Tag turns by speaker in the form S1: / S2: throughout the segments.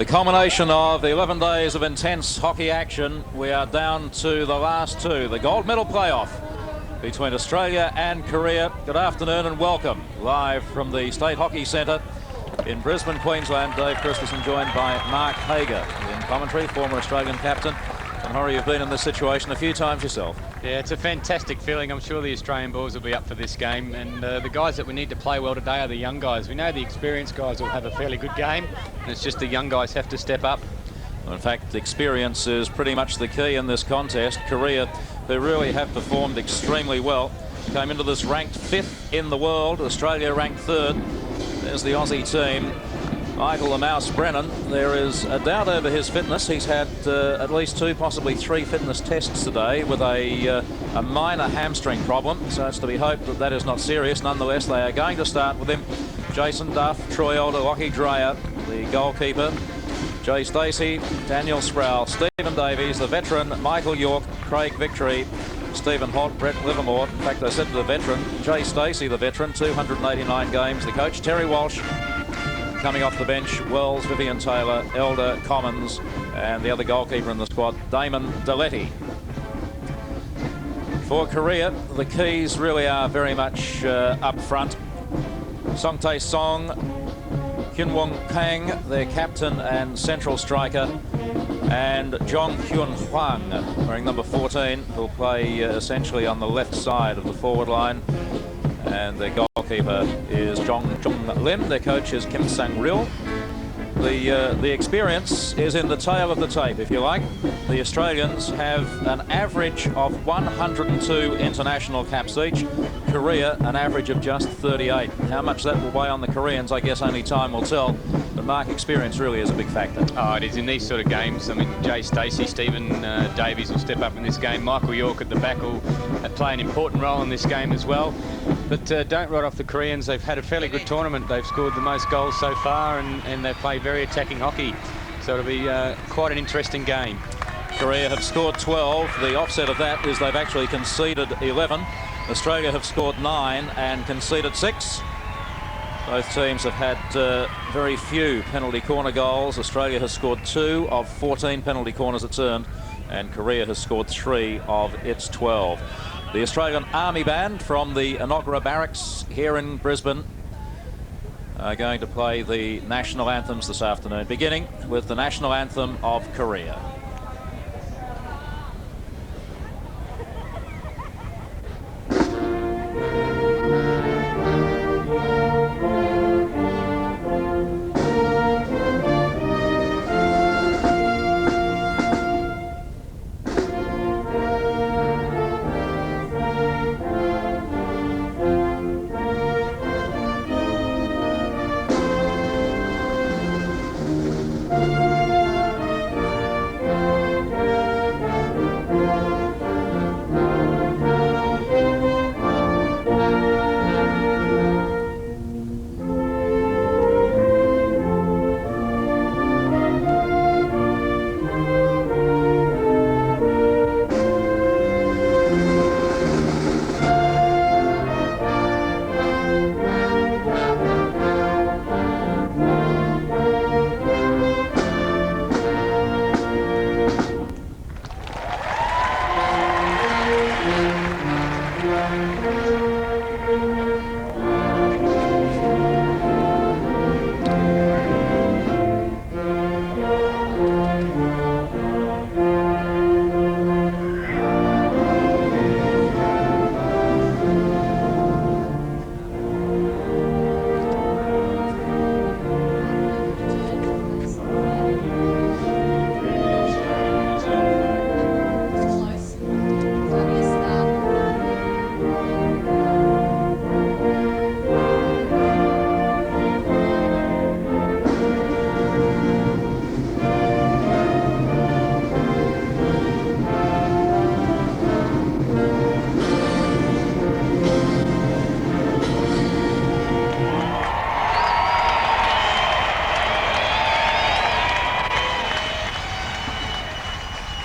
S1: The culmination of 11 days of intense hockey action. We are down to the last two. The gold medal playoff between Australia and Korea. Good afternoon and welcome. Live from the State Hockey Centre in Brisbane, Queensland. Dave Christensen joined by Mark Hager in commentary, former Australian captain. And Horry, you've been in this situation a few times yourself.
S2: Yeah, it's a fantastic feeling. I'm sure the Australian Bulls will be up for this game. And the guys that we need to play well today are the young guys. We know the experienced guys will have a fairly good game. And it's just the young guys have to step up.
S1: In fact, experience is pretty much the key in this contest. Korea, who really have performed extremely well, came into this ranked 5th in the world. Australia ranked 3rd. There's the Aussie team. Michael the Mouse Brennan, there is a doubt over his fitness. He's had at least 2, possibly 3 fitness tests today with a minor hamstring problem. So it's to be hoped that that is not serious. Nonetheless, they are going to start with him. Jason Duff, Troy Alder, Lockie Dreyer, the goalkeeper, Jay Stacey, Daniel Sproul, Stephen Davies, the veteran, Michael York, Craig Victory, Stephen Holt, Brett Livermore. In fact, I said to the veteran, Jay Stacey, the veteran, 289 games. The coach, Terry Walsh. Coming off the bench, Wells, Vivian Taylor, Elder, Commons, and the other goalkeeper in the squad, Damon Deletti. For Korea, the keys really are very much up front. Song Tae Song, Hyun Won Kang, their captain and central striker, and Jong Hyun Hwang, wearing number 14, who'll play essentially on the left side of the forward line. And their goalkeeper is Jong Lim. Their coach is Kim Sang-ril. The experience is in the tail of the tape, if you like. The Australians have an average of 102 international caps each. Korea, an average of just 38. How much that will weigh on the Koreans, I guess only time will tell. But Mark, experience really is a big factor.
S2: Oh, it is in these sort of games. I mean, Jay Stacey, Stephen Davies will step up in this game. Michael York at the back will play an important role in this game as well. But don't write off the Koreans. They've had a fairly good tournament. They've scored the most goals so far, and they've played very attacking hockey. So it'll be quite an interesting game.
S1: Korea have scored 12. The offset of that is they've actually conceded 11. Australia have scored 9 and conceded 6. Both teams have had very few penalty corner goals. Australia has scored 2 of 14 penalty corners it's earned, and Korea has scored 3 of its 12. The Australian Army Band from the Enoggera Barracks here in Brisbane are going to play the national anthems this afternoon, beginning with the national anthem of Korea.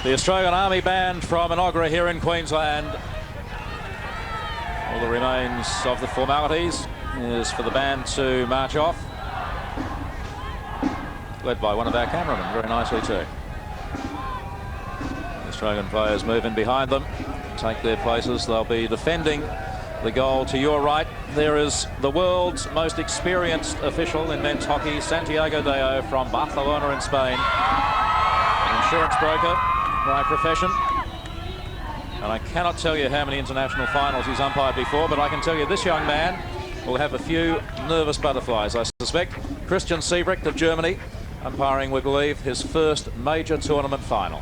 S1: The Australian Army Band from Enoggera here in Queensland. All that remains of the formalities is for the band to march off. led by one of our cameramen, very nicely too. The Australian players move in behind them, take their places. They'll be defending the goal. To your right, there is the world's most experienced official in men's hockey, Santiago Deo from Barcelona in Spain. An insurance broker by profession. And I cannot tell you how many international finals he's umpired before, but I can tell you this young man will have a few nervous butterflies, I suspect. Christian Siebricht of Germany, umpiring, we believe, his first major tournament final.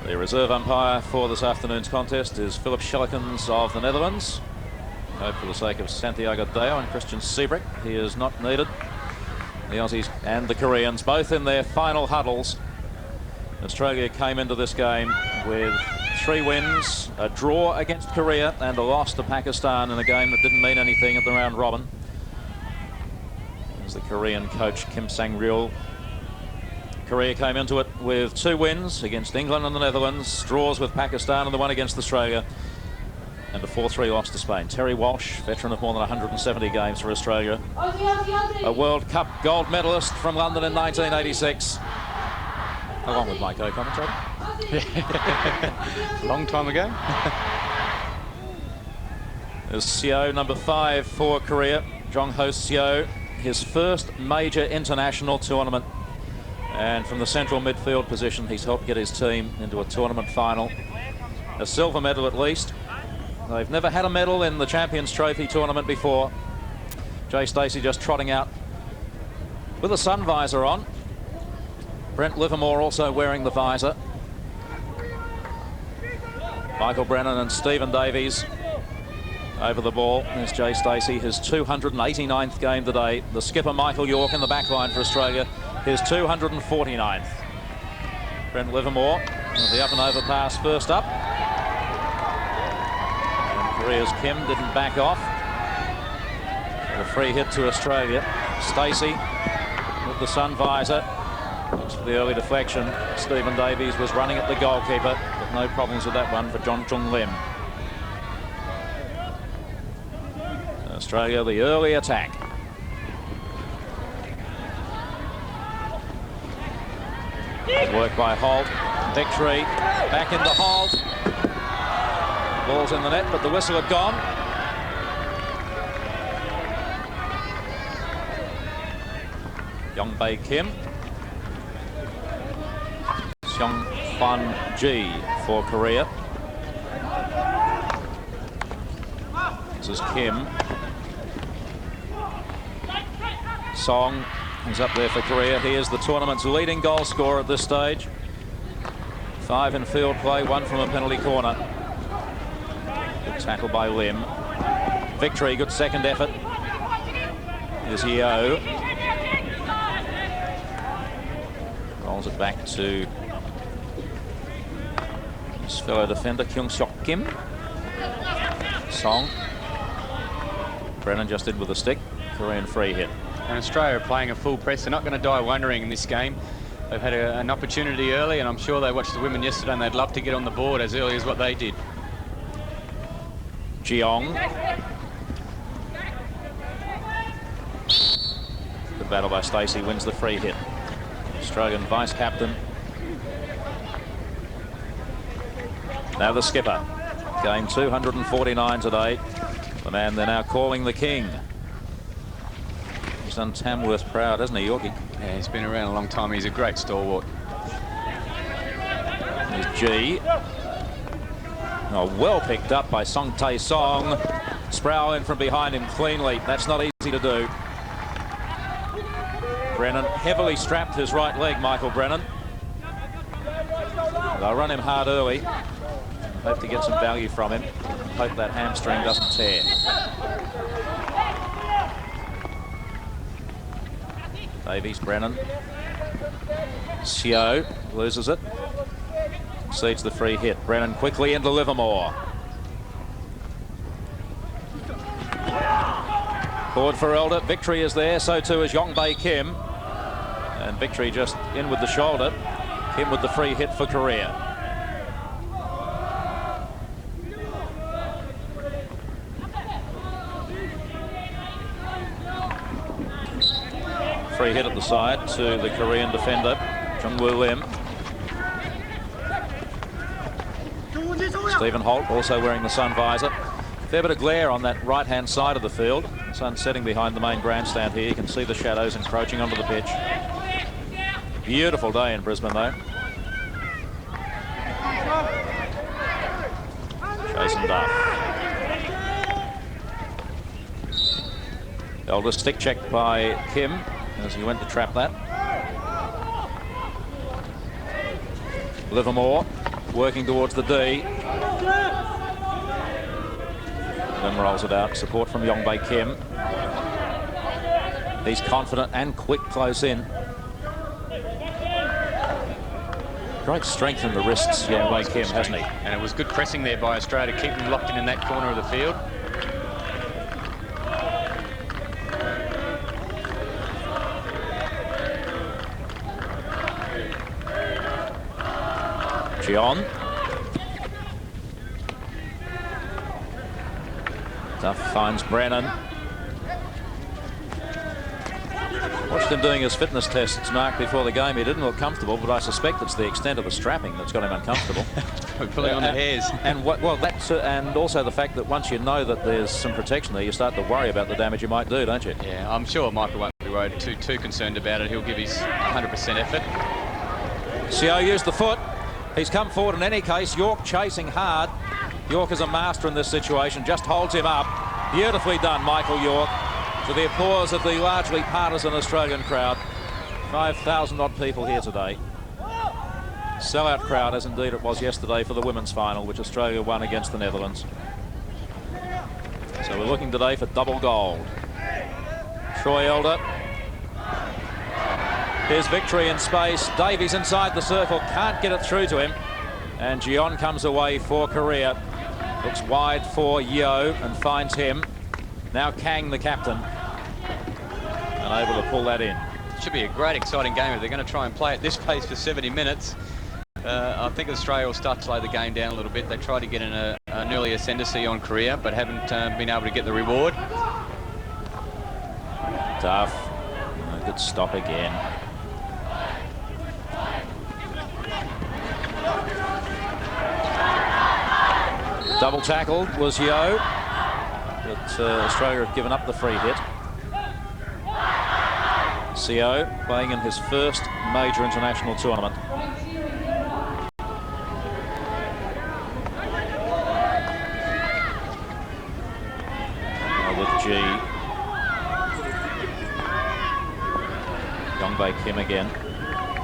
S1: The reserve umpire for this afternoon's contest is Philip Schellekens of the Netherlands. I hope for the sake of Santiago Deo and Christian Siebricht, he is not needed. The Aussies and the Koreans both in their final huddles. Australia came into this game with 3 wins, a draw against Korea and a loss to Pakistan in a game that didn't mean anything at the round robin. As the Korean coach Kim Sang-ryul. Korea came into it with 2 wins against England and the Netherlands, draws with Pakistan and the one against Australia, and a 4-3 loss to Spain. Terry Walsh, veteran of more than 170 games for Australia, a World Cup gold medalist from London in 1986, along with my co-commentator.
S2: Long time ago.
S1: There's Seo, number 5 for Korea, Jong-ho Seo, his first major international tournament. And from the central midfield position, he's helped get his team into a tournament final. A silver medal at least. They've never had a medal in the Champions Trophy tournament before. Jay Stacey just trotting out with a sun visor on. Brent Livermore also wearing the visor. Michael Brennan and Stephen Davies over the ball. There's Jay Stacey, his 289th game today. The skipper Michael York in the back line for Australia, his 249th. Brent Livermore with the up and over pass first up. And Korea's Kim didn't back off. And a free hit to Australia. Stacey with the sun visor. Looks for the early deflection. Stephen Davies was running at the goalkeeper, but no problems with that one for John Chung Lim. Australia, the early attack. Good work by Holt. Victory back into Holt. Ball's in the net, but the whistle had gone. Youngbae Kim. Seong Hwan Ji for Korea. This is Kim. Song is up there for Korea. He is the tournament's leading goal scorer at this stage. 5 in field play, 1 from a penalty corner. Good tackle by Lim. Victory, good second effort. Here's Yeo. Rolls it back to his fellow defender, Kyung Seok Kim. Song. Brennan just in with a stick. Korean free hit.
S2: And Australia are playing a full press. They're not going to die wondering in this game. They've had an opportunity early, and I'm sure they watched the women yesterday and they'd love to get on the board as early as what they did.
S1: Jeong. Good battle by Stacey, wins the free hit. Australian vice-captain. Now the skipper. Game 249 today. The man they're now calling the king. He's done Tamworth proud, hasn't he, Yorkie?
S2: Yeah, he's been around a long time. He's a great stalwart.
S1: There's G. Oh, well picked up by Song Tae Song. Sproul in from behind him cleanly. That's not easy to do. Brennan heavily strapped his right leg, Michael Brennan. They'll run him hard early. Hope to get some value from him. Hope that hamstring doesn't tear. Davies, Brennan. Seo loses it. Concedes the free hit. Brennan quickly into Livermore. Forward for Elder. Victory is there. So too is Youngbae Kim. And Victory just in with the shoulder. Kim with the free hit for Korea. free hit at the side to the Korean defender, Jung-woo Lim. Stephen Holt also wearing the sun visor. Fair bit of glare on that right-hand side of the field. The sun setting behind the main grandstand here. You can see the shadows encroaching onto the pitch. Beautiful day in Brisbane, though. Jason Duff. Elder stick checked by Kim as he went to trap that. Livermore working towards the D. Then rolls it out. Support from Yongbae Kim. He's confident and quick close in. Great strength in the wrists, Yongbae Kim, hasn't he?
S2: And it was good pressing there by Australia to keep them locked in that corner of the field.
S1: Gion. Duff finds Brennan. Watched him doing his fitness tests, Mark, before the game. He didn't look comfortable, but I suspect it's the extent of the strapping that's got him uncomfortable.
S2: Pulling on the hairs.
S1: And well, that's and also the fact that once you know that there's some protection there, you start to worry about the damage you might do, don't you?
S2: Yeah, I'm sure Michael won't be worried too concerned about it. He'll give his 100% effort.
S1: Seo used the foot. He's come forward in any case. York chasing hard. York is a master in this situation, just holds him up. Beautifully done, Michael York, to the applause of the largely partisan Australian crowd. 5,000 odd people here today. Sellout crowd, as indeed it was yesterday for the women's final, which Australia won against the Netherlands. So we're looking today for double gold. Troy Elder. His victory in space. Davies inside the circle, can't get it through to him. And Gion comes away for Korea. Looks wide for Yeo and finds him. Now Kang, the captain, unable to pull that in.
S2: Should be a great, exciting game if they're going to try and play at this pace for 70 minutes. I think Australia will start to slow the game down a little bit. They tried to get an early ascendancy on Korea, but haven't been able to get the reward.
S1: Tough. A good stop again. Double tackled was Yeo, but Australia have given up the free hit. Seo playing in his first major international tournament. Now with G. Yongbae Kim again.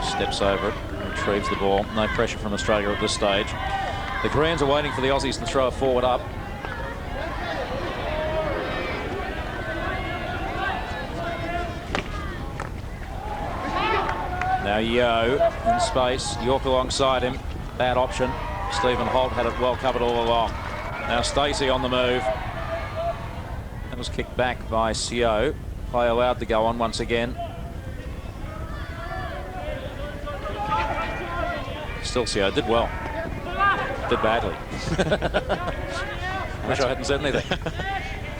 S1: Steps over it, retrieves the ball. No pressure from Australia at this stage. The Koreans are waiting for the Aussies to throw a forward up. Now Yeo in space, York alongside him. Bad option. Stephen Holt had it well covered all along. Now Stacey on the move. That was kicked back by Seo. Play allowed to go on once again. Still Seo did well. Did badly. Wish I hadn't said anything.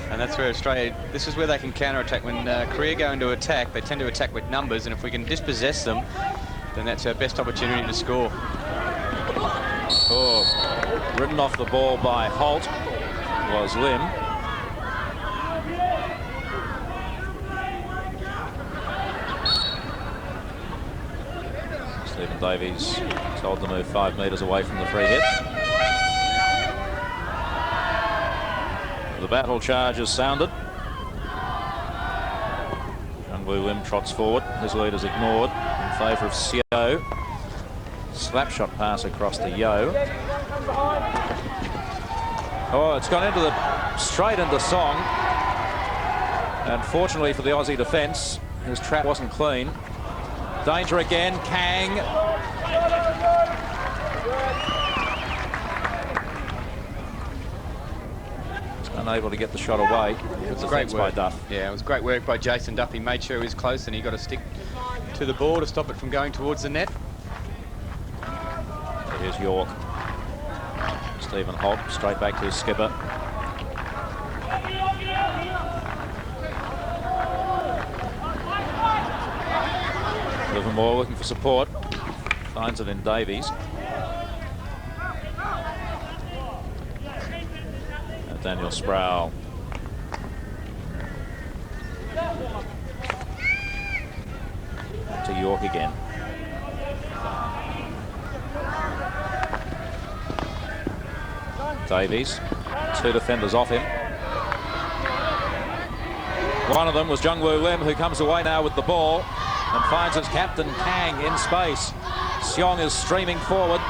S2: And that's where Australia, this is where they can counter-attack. When Korea go into attack, they tend to attack with numbers, and if we can dispossess them, then that's our best opportunity to score.
S1: Oh, ridden off the ball by Holt was Lim. Stephen Davies told to move 5 metres away from the free hit. The battle charge is sounded. Jung-woo Lim trots forward. His lead is ignored in favour of Seo. Slapshot pass across to Yeo. Oh, it's gone straight into Song. And fortunately for the Aussie defence, his trap wasn't clean. Danger again, Kang. Unable to get the shot away.
S2: It was great work by Duff. Yeah, it was great work by Jason Duff. He made sure he was close and he got a stick to the ball to stop it from going towards the net.
S1: Here's York. Stephen Holt straight back to his skipper. Livermore looking for support. Finds it in Davies. Daniel Sproul. To York again. Davies. 2 defenders off him. One of them was Jungwoo Lim, who comes away now with the ball and finds his captain Kang in space. Seong is streaming forward.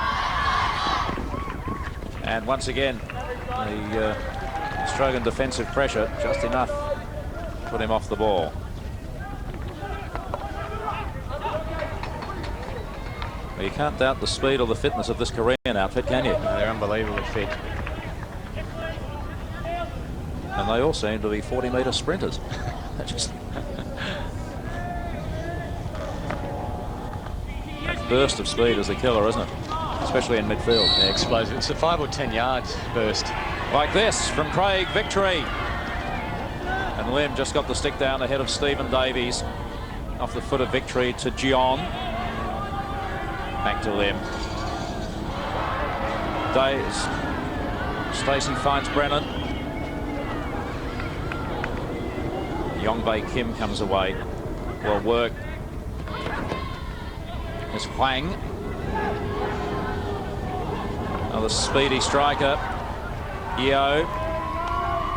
S1: And once again, the Australian defensive pressure just enough to put him off the ball. Well, you can't doubt the speed or the fitness of this Korean outfit, can you?
S2: No, they're unbelievably fit.
S1: And they all seem to be 40-metre sprinters. Just that burst of speed is the killer, isn't it? Especially in midfield.
S2: Yeah, explosive. It's a 5 or 10 yards burst.
S1: Like this from Craig Victory. And Lim just got the stick down ahead of Stephen Davies. Off the foot of Victory to Gion. Back to Lim. Stacey finds Brennan. Yongbei Kim comes away. Well worked. There's Huang. Another speedy striker. Yeo.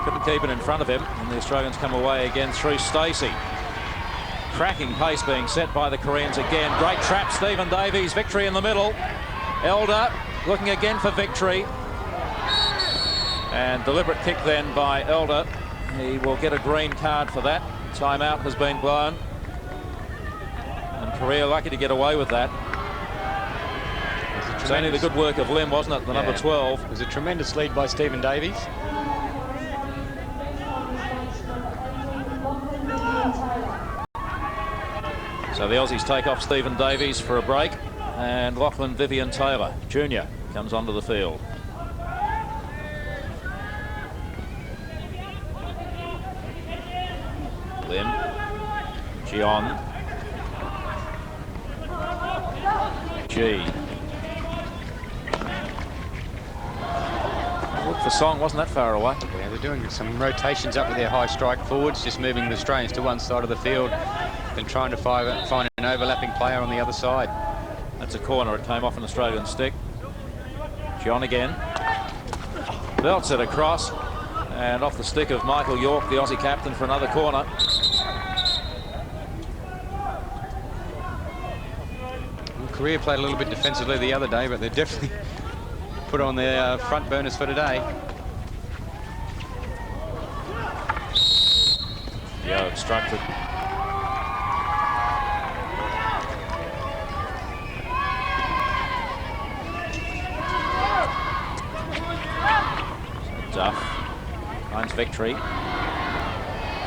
S1: Couldn't keep it in front of him. And the Australians come away again through Stacey. Cracking pace being set by the Koreans again. Great trap, Stephen Davies. Victory in the middle. Elder looking again for Victory. And deliberate kick then by Elder. He will get a green card for that. Timeout has been blown. And Korea lucky to get away with that. It's only the good work of Lim, wasn't it? The number 12.
S2: It was a tremendous lead by Stephen Davies.
S1: So the Aussies take off Stephen Davies for a break. And Lachlan Vivian Taylor Jr. comes onto the field. Lim, Gion, G. Look for Song, wasn't that far away?
S2: Yeah, they're doing some rotations up with their high strike forwards, just moving the Australians to one side of the field and trying to find an overlapping player on the other side.
S1: That's a corner. It came off an Australian stick. Gion again. Belts it across. And off the stick of Michael York, the Aussie captain, for another corner.
S2: Well, Korea played a little bit defensively the other day, but they're definitely put on their front burners for today.
S1: Yeah, obstructed. So Duff finds Victory.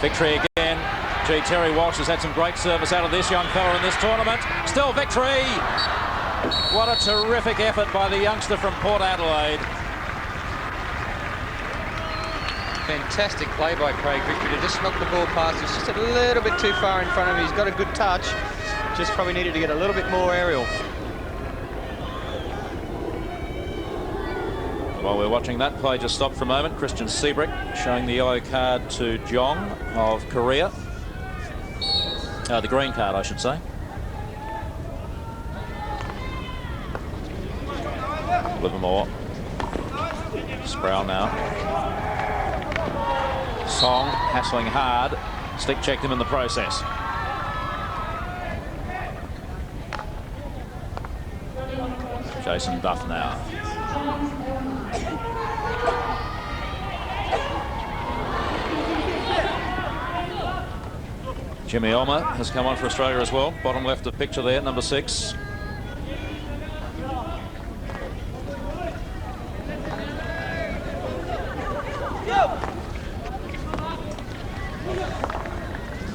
S1: Victory again. Gee, Terry Walsh has had some great service out of this young fella in this tournament. Still Victory. What a terrific effort by the youngster from Port Adelaide.
S2: Fantastic play by Craig Victory to just knock the ball past. It's just a little bit too far in front of him. He's got a good touch. Just probably needed to get a little bit more aerial.
S1: While we're watching that play, just stop for a moment. Christian Seabrick showing the yellow card to Jong of Korea. The green card, I should say. Livermore. Sproul now. Song hassling hard. Stick checked him in the process. Jason Duff now. Jimmy Elmer has come on for Australia as well. Bottom left of picture there, number 6.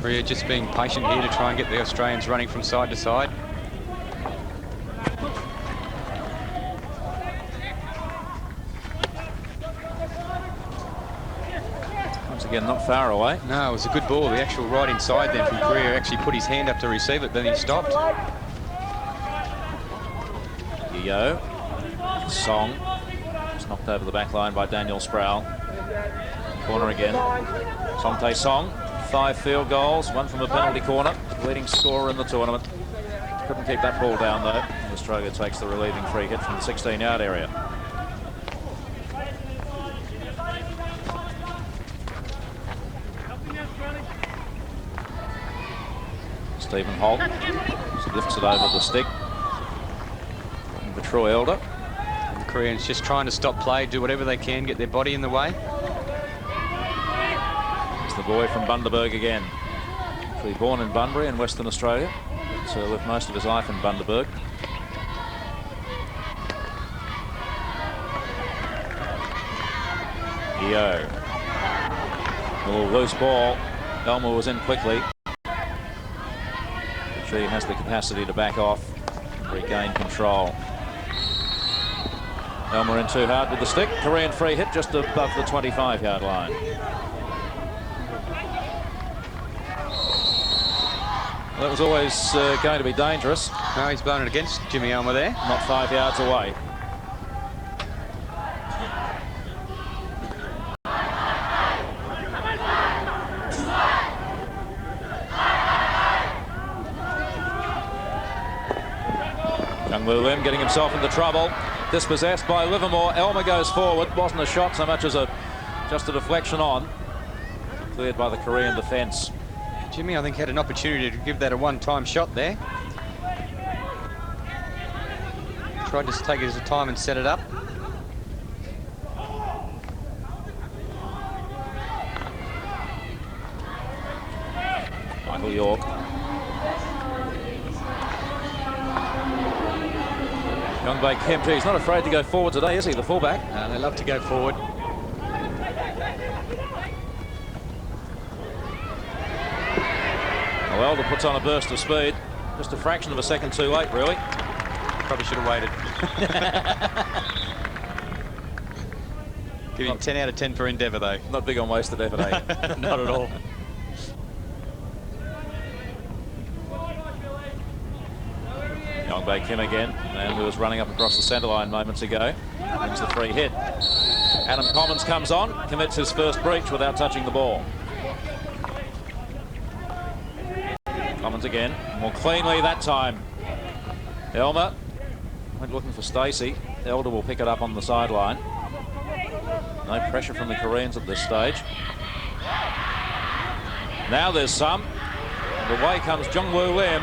S2: Korea just being patient here to try and get the Australians running from side to side.
S1: Again, not far away.
S2: No, it was a good ball. The actual right inside then from Korea actually put his hand up to receive it, then he stopped.
S1: Yo. Song. It's knocked over the back line by Daniel Sproul. Corner again. Somte Song. 5 field goals, 1 from a penalty corner. Leading scorer in the tournament. Couldn't keep that ball down though. Australia takes the relieving free hit from the 16-yard area. Stephen Holt lifts it over the stick. And for Troy Elder.
S2: And the Koreans just trying to stop play, do whatever they can, get their body in the way.
S1: It's the boy from Bundaberg again. Actually born in Bunbury in Western Australia, but lived most of his life in Bundaberg. Yo. A little loose ball. Elmer was in quickly. He has the capacity to back off and regain control. Elmer in too hard with the stick. Korean free hit just above the 25-yard line. Well, that was always going to be dangerous.
S2: No, he's blown it against Jimmy Elmer there.
S1: Not 5 yards away. Jung-Woo Lim getting himself into trouble. Dispossessed by Livermore. Elmer goes forward. Wasn't a shot so much as just a deflection on. Cleared by the Korean defence.
S2: Jimmy, I think, had an opportunity to give that a one-time shot there. Tried to take his time and set it up.
S1: Michael York. Youngbae Kim, he's not afraid to go forward today, is he, the fullback?
S2: No, they love to go forward.
S1: Well, Elder puts on a burst of speed. Just a fraction of a second too late, really.
S2: Probably should have waited. Give him 10 out of 10 for endeavour, though.
S1: Not big on wasted effort, eh?
S2: Not at all.
S1: Youngbae Kim again, and who was running up across the centre line moments ago. Wins the free hit. Adam Commons comes on, commits his first breach without touching the ball. Commons again, more cleanly that time. Elmer went looking for Stacey. Elder will pick it up on the sideline. No pressure from the Koreans at this stage. Now there's some. And away comes Jung-Woo Lim.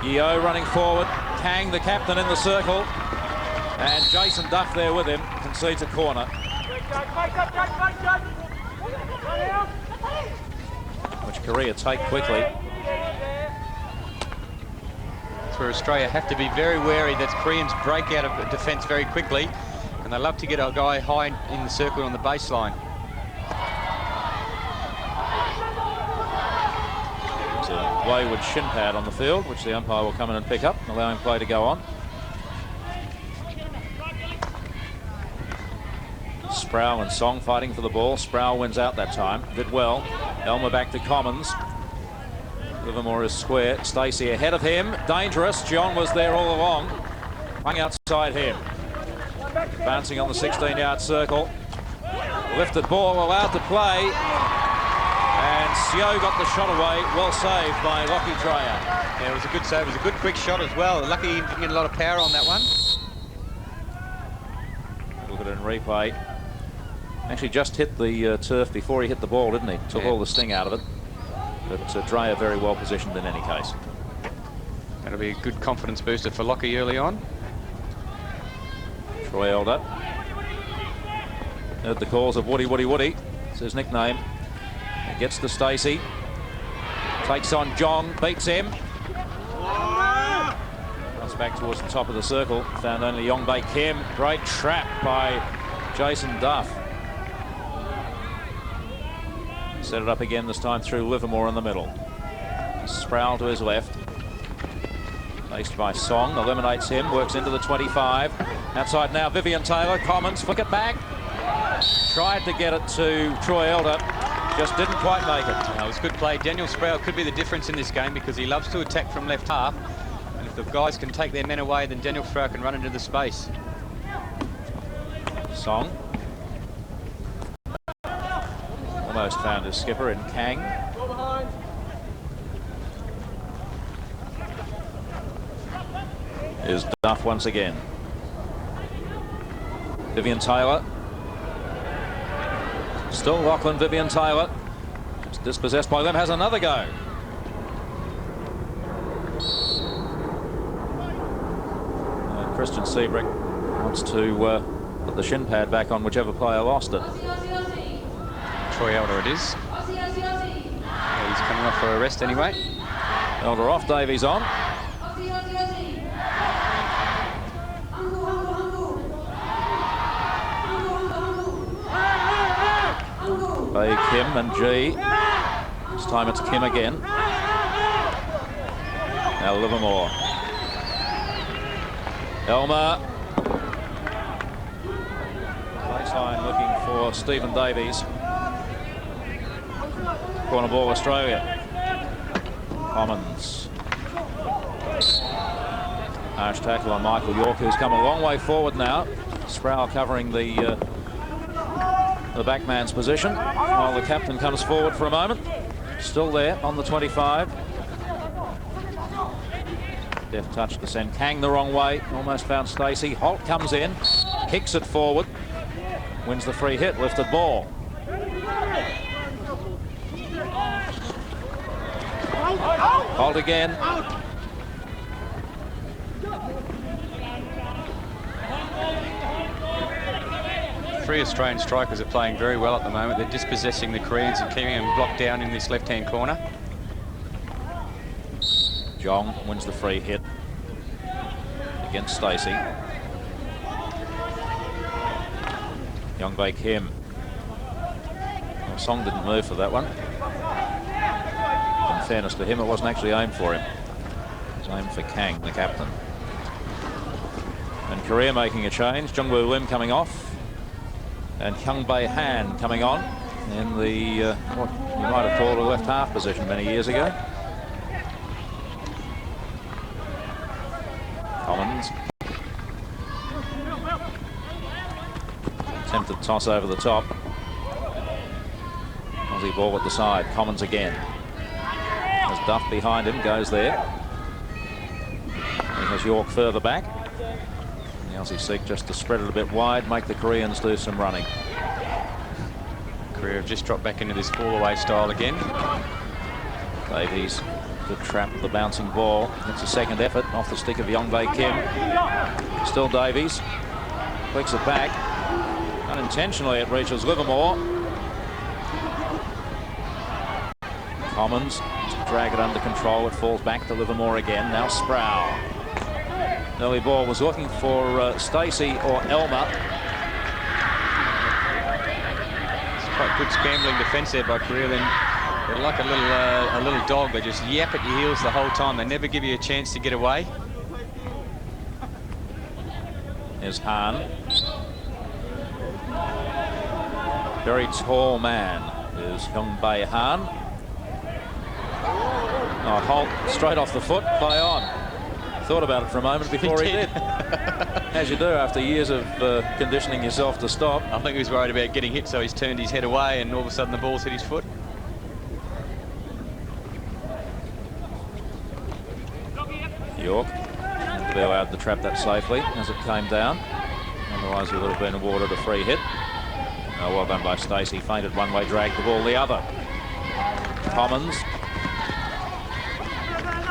S1: Yeo running forward. Kang, the captain, in the circle. And Jason Duff there with him. Concedes a corner. Which Korea take quickly.
S2: That's where Australia have to be very wary that Koreans break out of defence very quickly. And they love to get a guy high in the circle on the baseline.
S1: It's a wayward shin pad on the field, which the umpire will come in and pick up, allowing play to go on. Sproul and Song fighting for the ball. Sproul wins out that time. Did well. Elmer back to Commons. Livermore is square. Stacey ahead of him. Dangerous. John was there all along. Hung outside him. Bouncing on the 16-yard circle. Lifted ball allowed to play. And Seo got the shot away. Well saved by Lockie Dreyer.
S2: Yeah, it was a good save. It was a good quick shot as well. Lucky he didn't get a lot of power on that one.
S1: Look at it in replay. Actually just hit the turf before he hit the ball, didn't he? Took all the sting out of it. But Dreyer very well positioned in any case.
S2: That'll be a good confidence booster for Lockie early on.
S1: Troy Elder. Heard the calls of Woody, Woody, Woody. It's his nickname. It gets to Stacey. Takes on Jong, beats him. Comes back towards the top of the circle. Found only Youngbae Kim. Great trap by Jason Duff. Set it up again, this time through Livermore in the middle. Sproul to his left. Faced by Song, eliminates him, works into the 25. Outside now, Vivian Taylor. Commons, flick it back. Tried to get it to Troy Elder, just didn't quite make it.
S2: It was good play. Daniel Sproul could be the difference in this game because he loves to attack from left half. And if the guys can take their men away, then Daniel Sproul can run into the space.
S1: Song. Almost found his skipper in Kang. Is Duff once again. Vivian Taylor. Still Lachlan Vivian Taylor. It's dispossessed by them, has another go. Christian Seabrick wants to put the shin pad back on whichever player lost it.
S2: Troy Elder it is. Yeah, he's coming off for a rest anyway.
S1: Elder off, Davies on. Bay, Kim and G. This time it's Kim again. Now Livermore. Elmer. Baseline looking for Stephen Davies. Corner ball Australia. Commons. Harsh tackle on Michael York, who's come a long way forward now. Sproul covering the backman's position while the captain comes forward for a moment. Still there on the 25. Deft touch to send Kang the wrong way. Almost found Stacey. Holt comes in, kicks it forward, wins the free hit, lifted ball. Holt again.
S2: Three Australian strikers are playing very well at the moment. They're dispossessing the Koreans and keeping them blocked down in this left-hand corner.
S1: Jong wins the free hit against Stacey. Youngbae Kim. Well, Song didn't move for that one. In fairness to him, it wasn't actually aimed for him. It was aimed for Kang, the captain. And Korea making a change. Jungwoo Lim coming off. And Youngbae Han coming on in the, what you might have called a left half position many years ago. Commons. Attempted toss over the top. Aussie ball at the side. Commons again. As Duff behind him goes there. He has York further back. The Aussie seek just to spread it a bit wide, make the Koreans do some running.
S2: Korea have just dropped back into this fall-away style again.
S1: Davies, good trap, the bouncing ball. It's a second effort off the stick of Youngbae Kim. Still Davies. Flicks it back. Unintentionally it reaches Livermore. Commons to drag it under control. It falls back to Livermore again. Now Sproul. Early ball was looking for Stacey or Elmer.
S2: It's quite good scrambling defence there by Korea. They're like a little dog. They just yap at your heels the whole time. They never give you a chance to get away.
S1: There's Han. Very tall man is Youngbae Han. Oh, Holt straight off the foot, play on. Thought about it for a moment before he did. As you do after years of conditioning yourself to stop.
S2: I think he was worried about getting hit, so he's turned his head away and all of a sudden the ball's hit his foot.
S1: York had to be allowed to trap that safely as it came down. Otherwise he would have been awarded a free hit. Oh, well done by Stacey. Feinted one way, dragged the ball the other. Commons.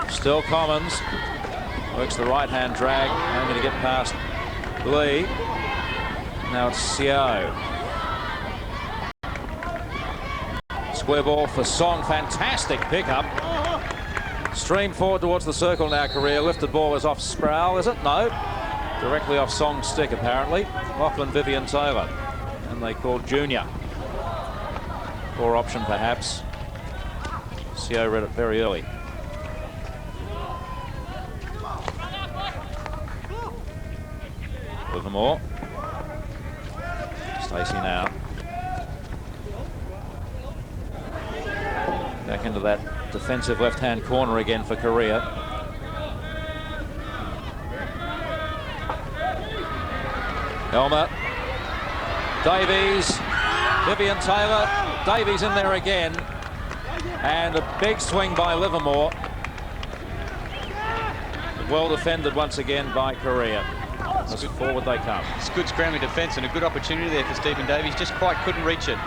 S1: Still Commons. Works the right-hand drag, only to get past Lee. Now it's Seo. Square ball for Song, fantastic pickup. Streamed forward towards the circle now, Korea. Lifted ball is off Sproul, is it? No. Directly off Song's stick, apparently. Lachlan Vivian Taylor. And they called Junior. Poor option, perhaps. Seo read it very early. Livermore. Stacey now. back into that defensive left-hand corner again for Korea. Elmer, Davies, Vivian Taylor, Davies in there again, and a big swing by Livermore. Well defended once again by Korea. As forward they come.
S2: It's good scrambling defence and a good opportunity there for Stephen Davies, just quite couldn't reach it.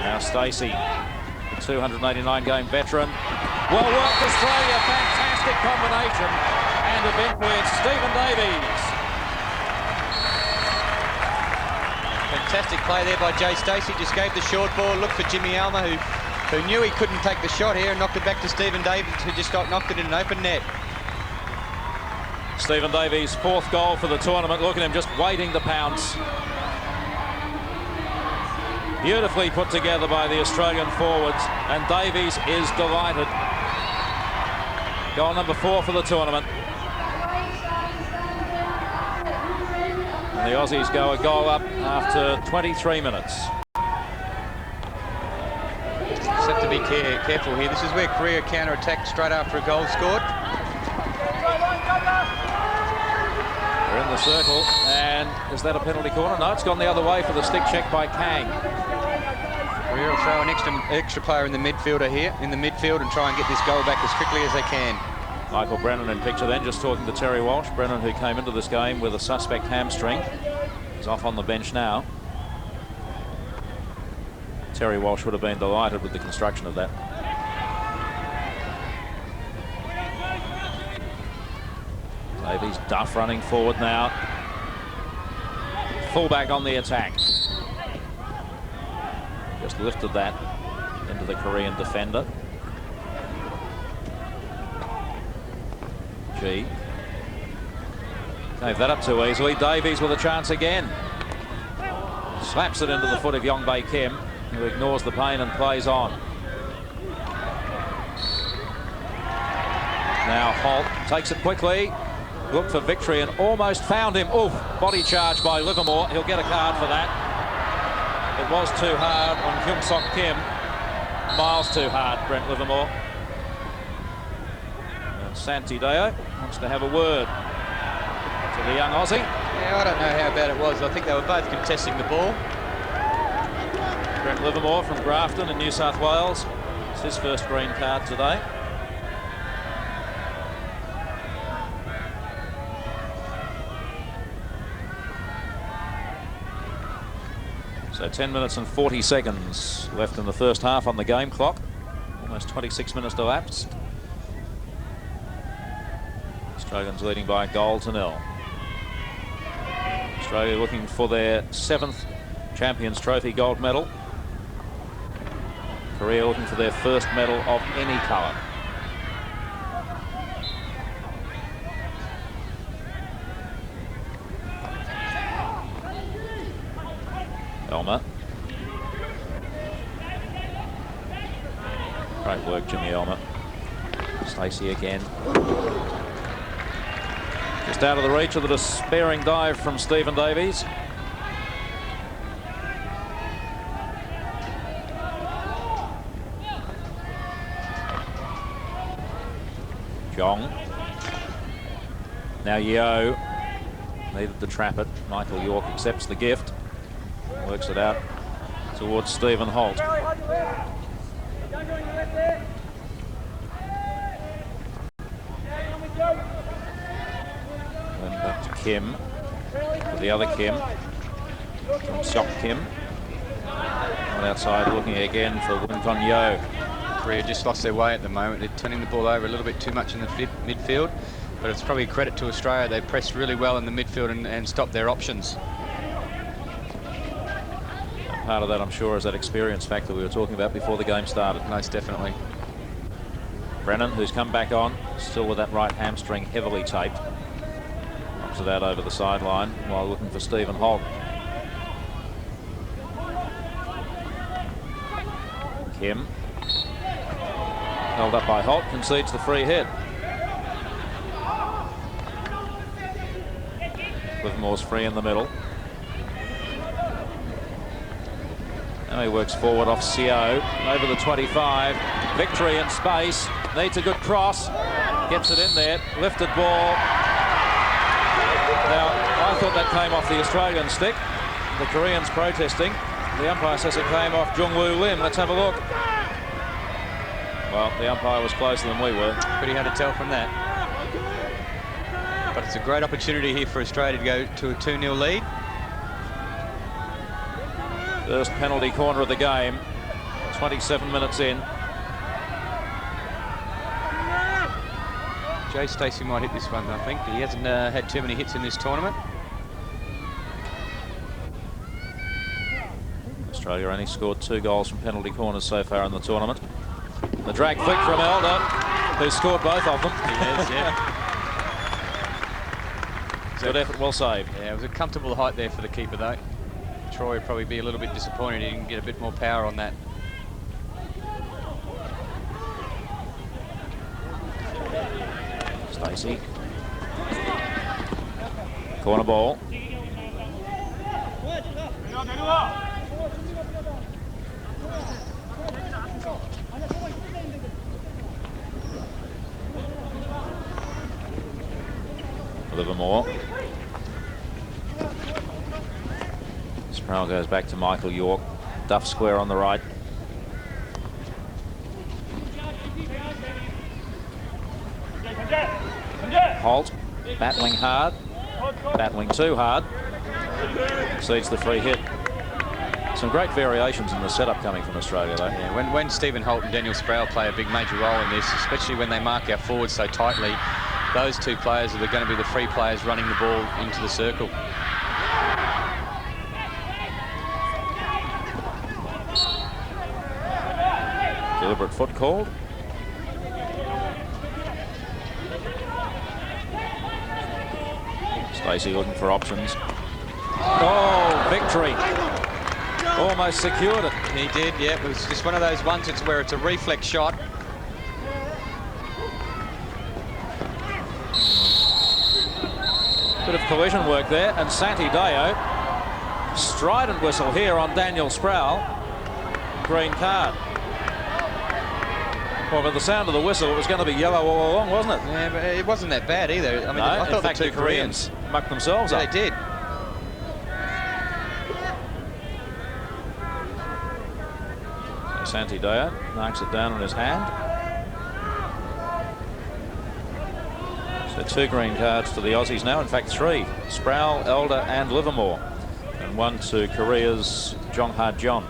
S1: Now Stacey, the 289-game veteran. Well worked Australia, fantastic combination, and eventually it's Stephen Davies.
S2: Fantastic play there by Jay Stacey, just gave the short ball, looked for Jimmy Alma, who knew he couldn't take the shot here, and knocked it back to Stephen Davies, who just knocked it in an open net.
S1: Stephen Davies' 4th goal for the tournament. Look at him just waiting to pounce. Beautifully put together by the Australian forwards, and Davies is delighted. Goal number 4 for the tournament. And the Aussies go a goal up after 23 minutes.
S2: Just have to be careful here. This is where Korea counter-attacked straight after a goal scored.
S1: They're in the circle, and is that a penalty corner? No, it's gone the other way for the stick check by Kang.
S2: Korea will throw an extra player in the midfielder here, in the midfield, and try and get this goal back as quickly as they can.
S1: Michael Brennan in picture then, just talking to Terry Walsh. Brennan, who came into this game with a suspect hamstring, is off on the bench now. Terry Walsh would have been delighted with the construction of that. Davies, Duff running forward now. Fullback on the attack. Just lifted that into the Korean defender. G. Gave that up too easily. Davies with a chance again. Slaps it into the foot of Yongbae Kim, who ignores the pain and plays on. Now Holt takes it quickly. Looked for victory and almost found him. Oof, body charge by Livermore. He'll get a card for that. It was too hard on Kyung Sok Kim. Miles too hard, Brent Livermore. And Santi Deo wants to have a word to the young Aussie.
S2: Yeah, I don't know how bad it was. I think they were both contesting the ball.
S1: Brent Livermore from Grafton in New South Wales. It's his first green card today. So 10 minutes and 40 seconds left in the first half on the game clock. Almost 26 minutes elapsed. Australians leading by a goal to nil. Australia looking for their 7th Champions Trophy gold medal. Korea looking for their first medal of any colour. Elmer. Great work, Jimmy Elmer. Stacey again. Just out of the reach of the despairing dive from Stephen Davies. Jong. Now Yeo needed to trap it. Michael York accepts the gift. Works it out towards Stephen Holt. Then back to Kim, to the other Kim, from Sok Kim. On outside looking again for Wintong Yeo.
S2: Korea just lost their way at the moment. They're turning the ball over a little bit too much in the midfield, but it's probably a credit to Australia. They pressed really well in the midfield and stopped their options.
S1: Part of that, I'm sure, is that experience factor we were talking about before the game started.
S2: Most definitely.
S1: Brennan, who's come back on, still with that right hamstring heavily taped. Knocks it out over the sideline while looking for Stephen Holt. Kim. Held up by Holt, concedes the free hit. Livermore's free in the middle. Now he works forward off Seo, over the 25. Victory in space, needs a good cross, gets it in there, lifted ball. Now, I thought that came off the Australian stick. The Koreans protesting. The umpire says it came off Jung-Woo Lim. Let's have a look. Well, the umpire was closer than we were.
S2: Pretty hard to tell from that. But it's a great opportunity here for Australia to go to a 2-0 lead.
S1: First penalty corner of the game, 27 minutes in.
S2: Jay Stacey might hit this one, I think. He hasn't had too many hits in this tournament.
S1: Australia only scored 2 goals from penalty corners so far in the tournament. The drag flick from Elder, who scored both of them.
S2: He has, yeah.
S1: Good effort, well saved.
S2: Yeah, it was a comfortable height there for the keeper, though. Troy would probably be a little bit disappointed he didn't get a bit more power on that.
S1: Stacey. Corner ball. Livermore. Sproul goes back to Michael York. Duff square on the right. Holt battling hard, battling too hard, sees the free hit. Some great variations in the setup coming from Australia, though.
S2: Yeah, when Stephen Holt and Daniel Sproul play a big major role in this, especially when they mark our forwards so tightly, those two players are going to be the free players running the ball into the circle.
S1: Deliberate foot called. Stacey looking for options. Oh, victory. Almost secured it.
S2: He did, yeah. It was just one of those ones where it's a reflex shot.
S1: Bit of collision work there, and Santi Deo. Strident whistle here on Daniel Sproul. Green card. Well, by the sound of the whistle, it was going to be yellow all along, wasn't it?
S2: Yeah, but it wasn't that bad either. I mean,
S1: no,
S2: I thought
S1: in fact,
S2: the two Koreans
S1: mucked themselves
S2: up.
S1: They
S2: did.
S1: So Santi Deo marks it down on his hand. So 2 green cards to the Aussies now. In fact, 3. Sproul, Elder and Livermore. And 1 to Korea's Jong-Ha John.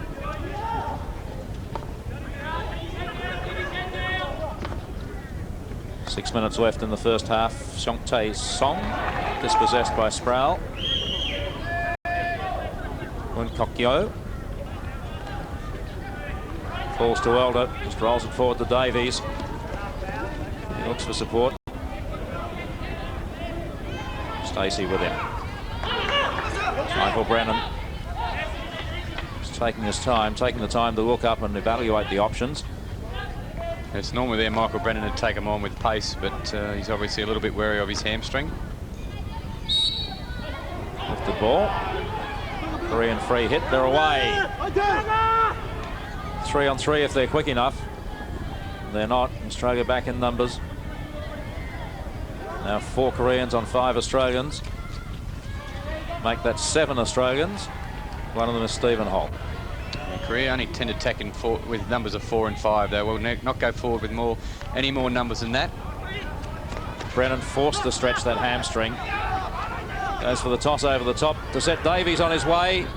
S1: Six minutes left in the first half. Seong Tae Song dispossessed by Sproul. Won Kok Yo falls to Elder, just rolls it forward to Davies. He looks for support. Stacey with him. Michael Brennan is taking his time, taking the time to look up and evaluate the options.
S2: It's normally there Michael Brennan to take him on with pace, but he's obviously a little bit wary of his hamstring.
S1: Lifted ball. Korean free hit, they're away. 3 on 3 if they're quick enough. They're not. Australia back in numbers. Now 4 Koreans on 5 Australians. Make that 7 Australians. One of them is Stephen Holt.
S2: Korea only tend to attack with numbers of 4 and 5. They will not go forward with any more numbers than that.
S1: Brennan forced to stretch that hamstring. Goes for the toss over the top to set Davies on his way.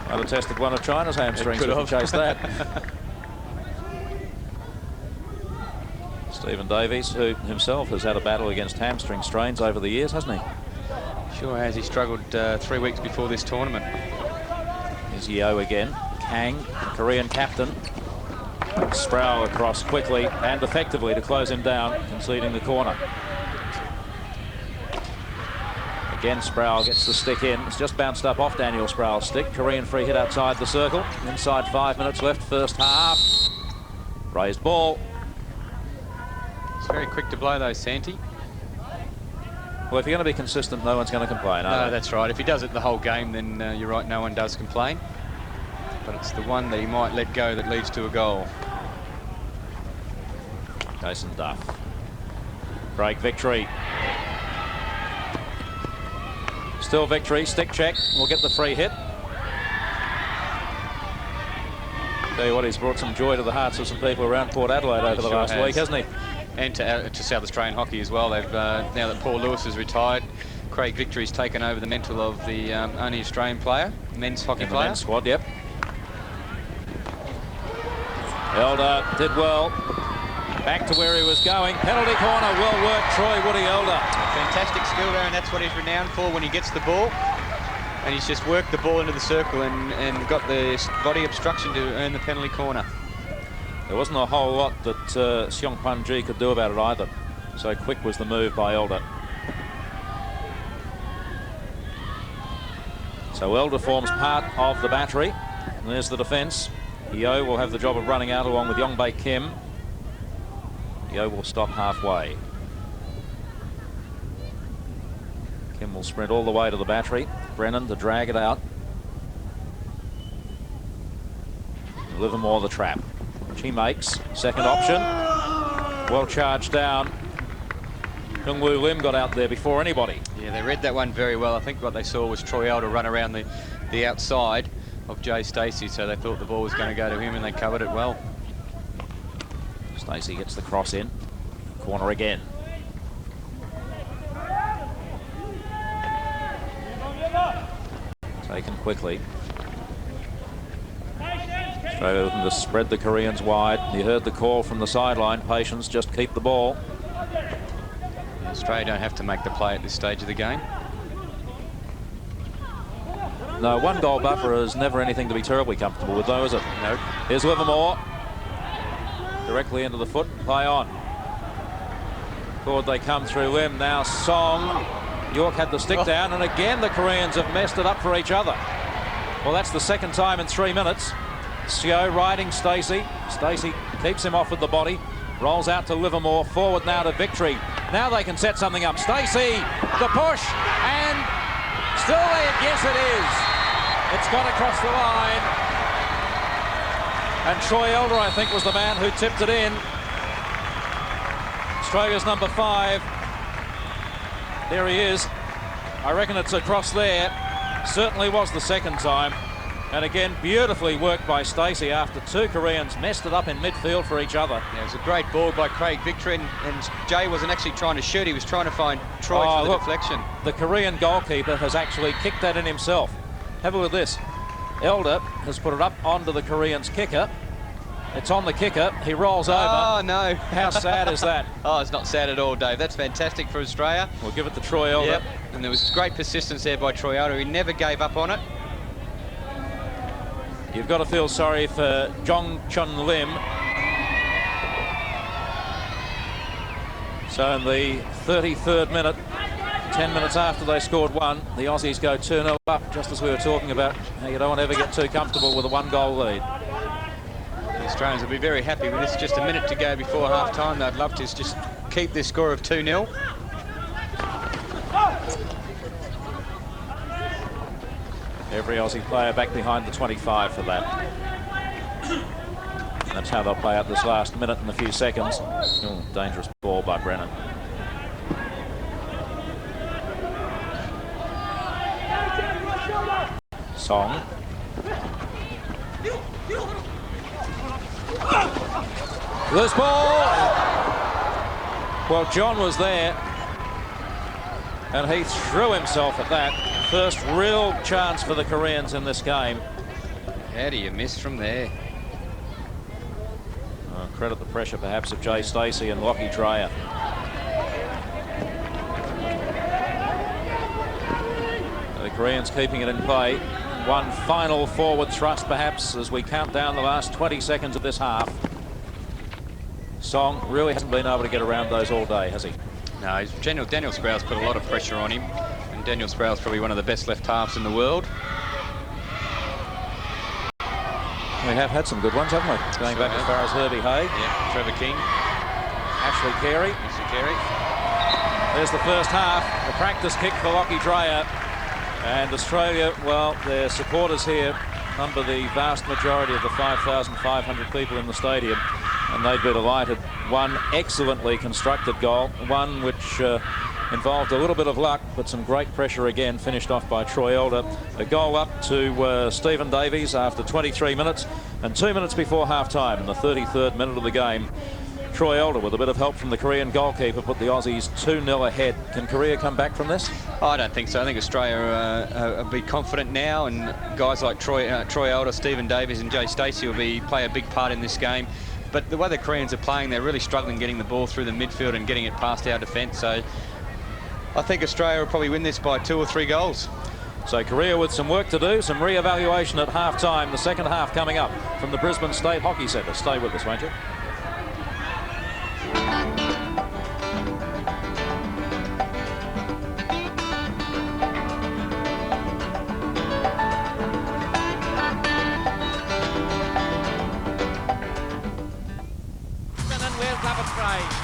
S1: Might have tested one of China's hamstrings if he chased that. Stephen Davies, who himself has had a battle against hamstring strains over the years, hasn't he?
S2: Sure has. He struggled 3 weeks before this tournament.
S1: Here's Yeo again. Kang, Korean captain. Sproul across quickly and effectively to close him down, conceding the corner. Again, Sproul gets the stick in. It's just bounced up off Daniel Sproul's stick. Korean free hit outside the circle. Inside 5 minutes left, first half. Raised ball.
S2: It's very quick to blow though, Santi.
S1: Well, if you're going to be consistent, no one's going to complain, are
S2: No,
S1: they?
S2: that's right. If he does it the whole game, then you're right, no one does complain. but it's the one that he might let go that leads to a goal.
S1: Jason Duff. Break victory. Still victory. Stick check. We'll get the free hit. Tell you what, he's brought some joy to the hearts of some people around Port Adelaide over the last week, hasn't he?
S2: And to South Australian hockey as well. They've now that Paul Lewis has retired, Craig Victory's taken over the mantle of the only Australian player, men's hockey player.
S1: Men's squad, yep. Elder did well. Back to where he was going. Penalty corner, well worked, Troy Woody Elder.
S2: Fantastic skill there, and that's what he's renowned for when he gets the ball. And he's just worked the ball into the circle and got the body obstruction to earn the penalty corner.
S1: There wasn't a whole lot that Seong Pan Ji could do about it either. So quick was the move by Elder. So Elder forms part of the battery. And there's the defence. Yeo will have the job of running out along with Yongbei Kim. Yeo will stop halfway. Kim will sprint all the way to the battery. Brennan to drag it out. Livermore the trap, which he makes. Second option. Well charged down. Kung Woo Lim got out there before anybody.
S2: Yeah, they read that one very well. I think what they saw was Troy Elder run around the outside of Jay Stacey, so they thought the ball was going to go to him, and they covered it well.
S1: Stacey gets the cross in. Corner again. Taken quickly. Australia looking to spread the Koreans wide. You heard the call from the sideline. Patience, just keep the ball.
S2: Australia don't have to make the play at this stage of the game.
S1: No, one goal buffer is never anything to be terribly comfortable with, though, is it?
S2: No.
S1: Here's Livermore. Directly into the foot. Play on. Forward they come through Lim. Now Song. York had the stick down, and again the Koreans have messed it up for each other. Well, that's the second time in 3 minutes. Seo riding Stacey. Stacey keeps him off with the body. Rolls out to Livermore. Forward now to Victory. Now they can set something up. Stacey, the push, and still there. Yes, it is. It's gone across the line. And Troy Elder, I think, was the man who tipped it in. Australia's number 5. There he is. I reckon it's across there. Certainly was the second time. And again, beautifully worked by Stacey after two Koreans messed it up in midfield for each other.
S2: Yeah, it was a great ball by Craig Victory, and Jay wasn't actually trying to shoot. He was trying to find Troy for the deflection.
S1: The Korean goalkeeper has actually kicked that in himself. Have a look at this. Elder has put it up onto the Korean's kicker. It's on the kicker. He rolls over.
S2: Oh, no.
S1: How sad is that?
S2: Oh, it's not sad at all, Dave. That's fantastic for Australia.
S1: We'll give it to Troy Elder.
S2: Yep. And there was great persistence there by Troy Elder. He never gave up on it.
S1: You've got to feel sorry for Jong Chun Lim. So in the 33rd minute, 10 minutes after they scored one, the Aussies go 2-0 up, just as we were talking about how you don't want to ever get too comfortable with a one-goal lead.
S2: The Australians will be very happy with this. Just a minute to go before half-time. They'd love to just keep this score of 2-0.
S1: Every Aussie player back behind the 25 for that. And that's how they'll play out this last minute and a few seconds. Ooh, dangerous ball by Brennan. Song. Loose ball. Well, John was there, and he threw himself at that. First real chance for the Koreans in this game.
S2: How do you miss from there?
S1: Credit the pressure perhaps of Jay Stacey and Lockie Dreyer. The Koreans keeping it in play. One final forward thrust perhaps as we count down the last 20 seconds of this half. Song really hasn't been able to get around those all day, has he?
S2: No, Daniel Sprouse put a lot of pressure on him. And Daniel Sprouse probably one of the best left halves in the world.
S1: We have had some good ones, haven't we? Going back as far as Herbie Hay.
S2: Yeah, Trevor King.
S1: Ashley Carey. There's the first half. The practice kick for Lockie Dreyer. And Australia, well, their supporters here number the vast majority of the 5,500 people in the stadium, and they'd be delighted. One excellently constructed goal, one which involved a little bit of luck, but some great pressure again, finished off by Troy Elder. A goal up to Stephen Davies after 23 minutes, and 2 minutes before half-time in the 33rd minute of the game. Troy Elder, with a bit of help from the Korean goalkeeper, put the Aussies 2-0 ahead. Can Korea come back from this?
S2: I don't think so. I think Australia will be confident now, and guys like Troy Elder, Stephen Davies and Jay Stacey will play a big part in this game. But the way the Koreans are playing, they're really struggling getting the ball through the midfield and getting it past our defence. So I think Australia will probably win this by 2 or 3 goals.
S1: So Korea with some work to do, some re-evaluation at half-time. The second half coming up from the Brisbane State Hockey Centre. Stay with us, won't you?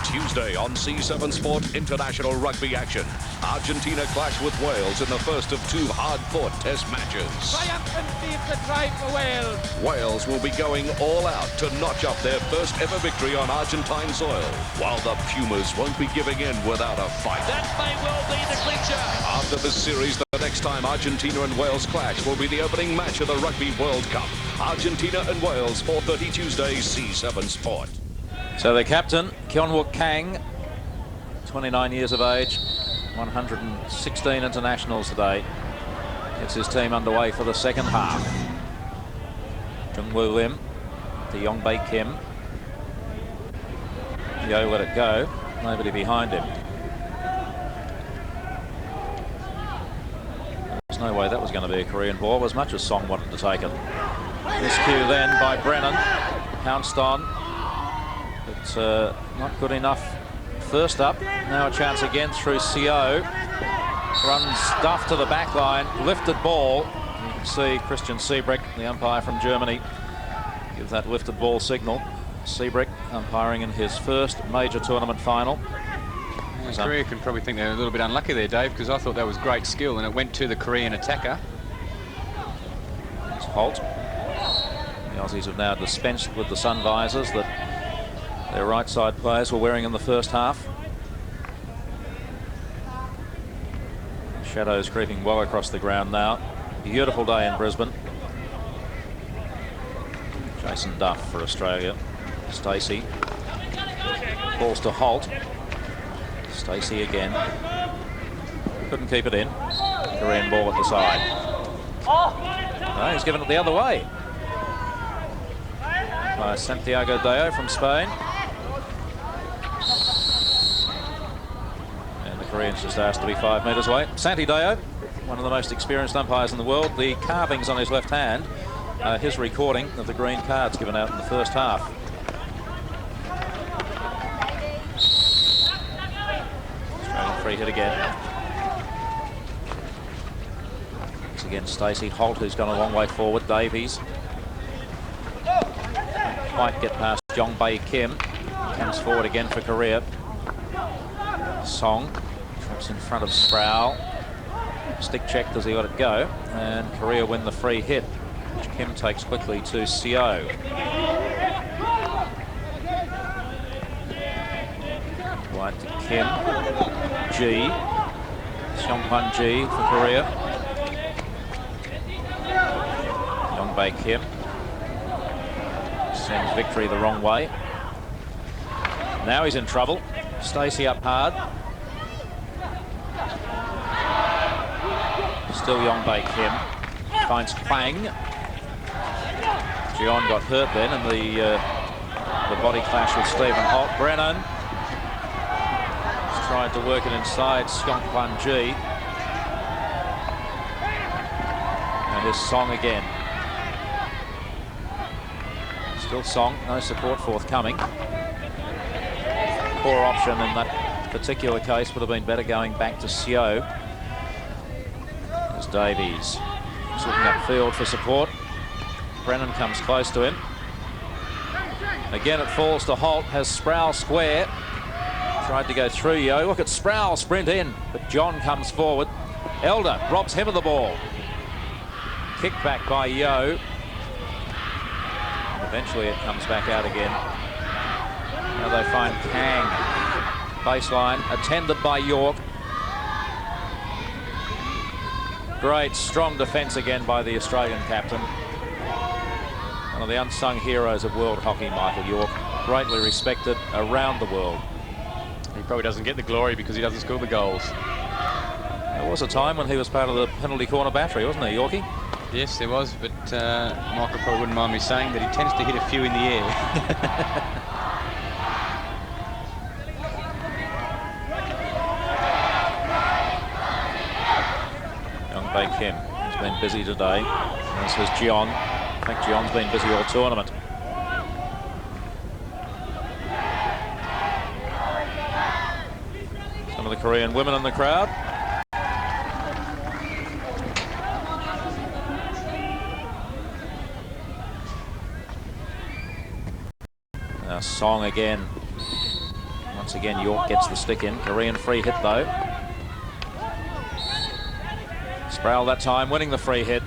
S3: Tuesday on C7 Sport International Rugby action. Argentina clash with Wales in the first of 2 hard-fought test matches.
S4: Triumphantly it's a try for Wales.
S3: Wales will be going all out to notch up their first ever victory on Argentine soil, while the Pumas won't be giving in without a fight.
S4: That may well be the clincher.
S3: After this series, the next time Argentina and Wales clash will be the opening match of the Rugby World Cup. Argentina and Wales, 4:30 Tuesday, C7 Sport.
S1: So the captain, Kyunwook Kang, 29 years of age, 116 internationals today, gets his team underway for the second half. Jungwoo Lim to Yongbae Kim. Yo let it go, nobody behind him. There's no way that was going to be a Korean ball, as much as Song wanted to take it. Miscue then by Brennan, pounced on. It's not good enough first up. Now a chance again through CO. Runs Duff to the back line. Lifted ball. You can see Christian Siebrick, the umpire from Germany, give that lifted ball signal. Siebrick umpiring in his first major tournament final.
S2: Korea can probably think they're a little bit unlucky there, Dave, because I thought that was great skill and it went to the Korean attacker.
S1: It's Holt. The Aussies have now dispensed with the sun visors that their right side players were wearing in the first half. Shadows creeping well across the ground now. Beautiful day in Brisbane. Jason Duff for Australia. Stacey. Balls to Holt. Stacey again. Couldn't keep it in. Korean ball at the side. No, he's given it the other way. By Santiago Deo from Spain. Koreans just asked to be 5 metres away. Santi Deo, one of the most experienced umpires in the world. The carvings on his left hand, his recording of the green cards given out in the first half. Australian free hit again. Once again, Stacey. Holt, who's gone a long way forward. Davies. Quite get past Yongbae Kim. Comes forward again for Korea. Song. In front of Sproul. Stick check, does he let it go? And Korea win the free hit, which Kim takes quickly to CO. Wide to Kim. G. Seongkwan G for Korea. Yongbae Kim. Sends victory the wrong way. Now he's in trouble. Stacey up hard. Still Yongbae Kim. Finds Kwang. Jeon got hurt then in the body clash with Stephen Holt. Brennan has tried to work it inside Seongkwan G. And his Song again. Still Song, no support forthcoming. Poor option in that particular case, would have been better going back to CO. There's Davies. He's looking upfield for support. Brennan comes close to him. Again it falls to Holt, has Sproul square. Tried to go through Yo. Look at Sproul sprint in, but John comes forward. Elder robs him of the ball. Kicked back by Yo. Eventually it comes back out again. Now they find Kang. Baseline, attended by York. Great, strong defence again by the Australian captain. One of the unsung heroes of world hockey, Michael York. Greatly respected around the world.
S2: He probably doesn't get the glory because he doesn't score the goals.
S1: There was a time when he was part of the penalty corner battery, wasn't he, Yorkie?
S2: Yes, there was, but Michael probably wouldn't mind me saying that he tends to hit a few in the air.
S1: Young Bae Kim has been busy today, as has Gion. In fact, Gion's been busy all tournament. Some of the Korean women in the crowd. Now Song again. Once again, York gets the stick in. Korean free hit though. Sproul that time winning the free hit.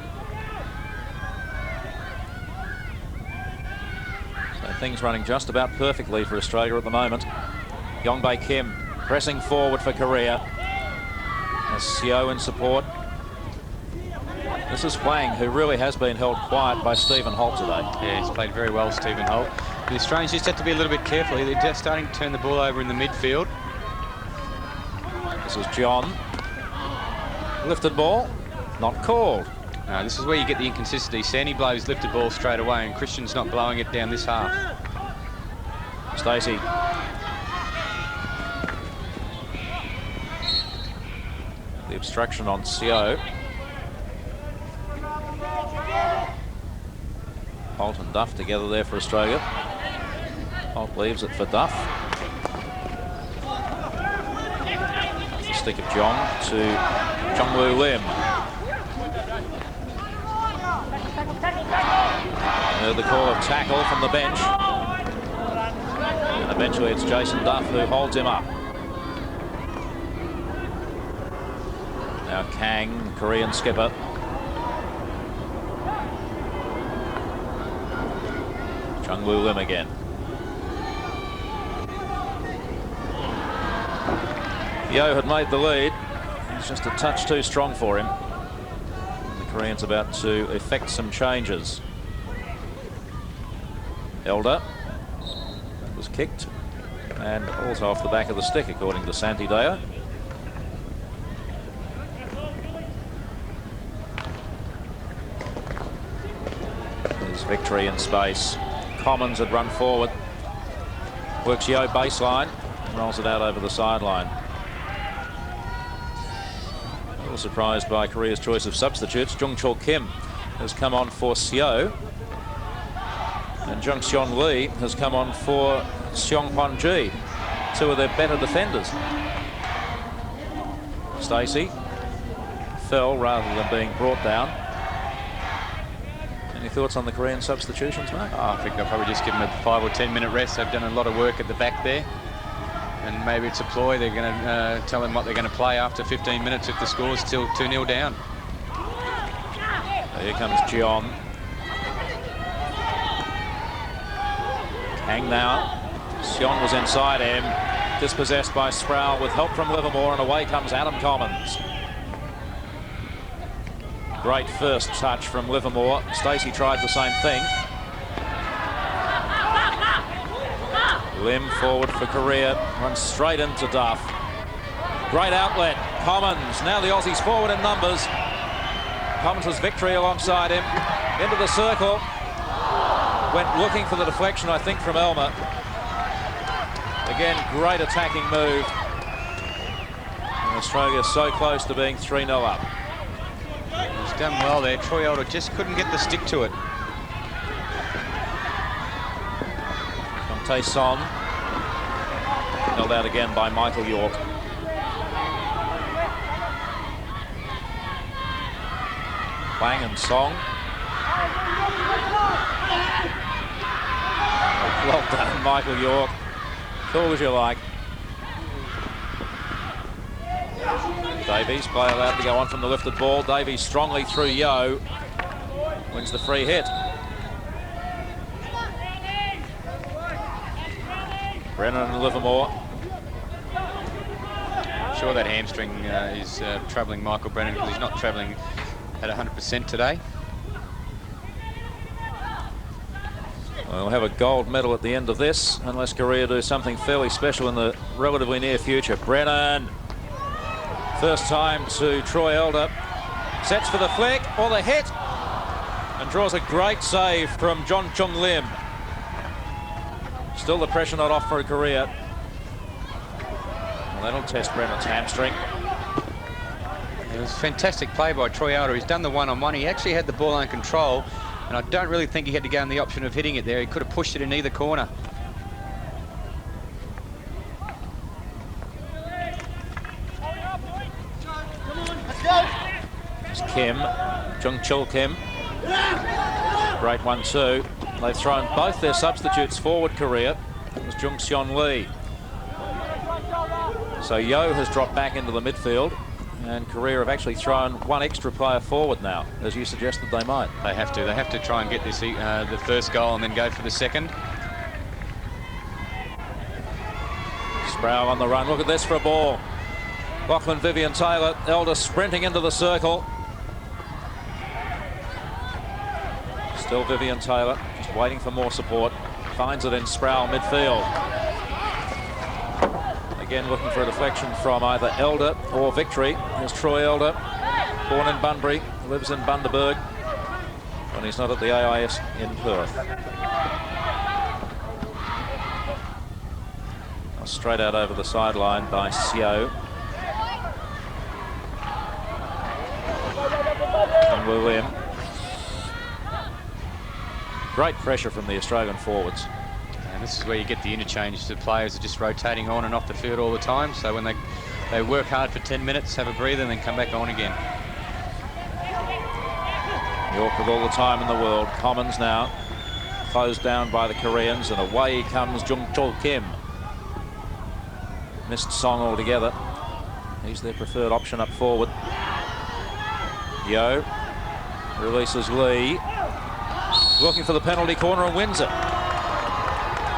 S1: So things running just about perfectly for Australia at the moment. Young Bae Kim pressing forward for Korea. As Seo in support. This is Hwang, who really has been held quiet by Stephen Holt today.
S2: Yeah, he's played very well, Stephen Holt. The Australians just have to be a little bit careful. They're just starting to turn the ball over in the midfield.
S1: This is John. Lifted ball, not called.
S2: No, this is where you get the inconsistency. Sandy blows lifted ball straight away and Christian's not blowing it down this half.
S1: Stacey. The obstruction on Seo. Holt and Duff together there for Australia. Holt leaves it for Duff. The stick of Jong to Jungwoo Lim. The call of tackle from the bench. And eventually it's Jason Duff who holds him up. Now Kang, Korean skipper. Jungwoo Lim again. Yeo had made the lead. He's just a touch too strong for him. And the Koreans about to effect some changes. Elder was kicked and also off the back of the stick, according to Santi Deo. There's Victory in space. Commons had run forward. Works Yeo baseline. Rolls it out over the sideline. A little surprised by Korea's choice of substitutes. Jung Chul Kim has come on for Seo. And Jung Seon Lee has come on for Seong Hwan Ji, two of their better defenders. Stacey fell rather than being brought down. Any thoughts on the Korean substitutions, mate?
S2: Oh, I think they'll probably just give them a 5 or 10 minute rest. They've done a lot of work at the back there. And maybe it's a ploy. They're going to tell them what they're going to play after 15 minutes if the score's still 2-0 down.
S1: Here comes Jeon. Kang now. Seon was inside him. Dispossessed by Sproul with help from Livermore, and away comes Adam Commons. Great first touch from Livermore. Stacey tried the same thing. Lim forward for Korea. Runs straight into Duff. Great outlet. Commons. Now the Aussies forward in numbers. Commons' Victory alongside him. Into the circle. Went looking for the deflection, I think, from Elmer. Again, great attacking move. And Australia so close to being 3-0 up.
S2: He's done well there. Troy Elder just couldn't get the stick to it.
S1: Tae Son. Held out again by Michael York. Hwang and Song. Well done, Michael York. Cool as you like. Davies, play allowed to go on from the lifted ball. Davies strongly through Yeo. Wins the free hit. Brennan and Livermore.
S2: Sure, that hamstring is troubling Michael Brennan because he's not travelling at 100% today.
S1: We'll have a gold medal at the end of this, unless Korea do something fairly special in the relatively near future. Brennan, first time to Troy Elder, sets for the flick or the hit, and draws a great save from John Chung Lim. Still the pressure not off for Korea. Well, that'll test Brennan's hamstring.
S2: It was fantastic play by Troy Elder. He's done the one-on-one. He actually had the ball under control, and I don't really think he had to go in the option of hitting it there. He could have pushed it in either corner.
S1: It's Kim, Jung Chul Kim. Great 1-2. They've thrown both their substitutes forward, Korea. It was Jung Seon Lee. So Yo has dropped back into the midfield, and Korea have actually thrown one extra player forward now, as you suggested they might.
S2: They have to. They have to try and get this the first goal and then go for the second.
S1: Sproul on the run. Look at this for a ball. Lachlan Vivian Taylor, Elder sprinting into the circle. Still Vivian Taylor, just waiting for more support. Finds it in Sproul midfield. Again looking for a deflection from either Elder or Victory. There's Troy Elder, born in Bunbury, lives in Bundaberg when he's not at the AIS in Perth. Now straight out over the sideline by Seo. And William. Great pressure from the Australian forwards.
S2: And this is where you get the interchange. The players are just rotating on and off the field all the time. So when they work hard for 10 minutes, have a breather, and then come back on again.
S1: York with all the time in the world. Commons now closed down by the Koreans, and away comes Jung Chul Kim. Missed Song altogether. He's their preferred option up forward. Yo releases Lee. Looking for the penalty corner and wins it.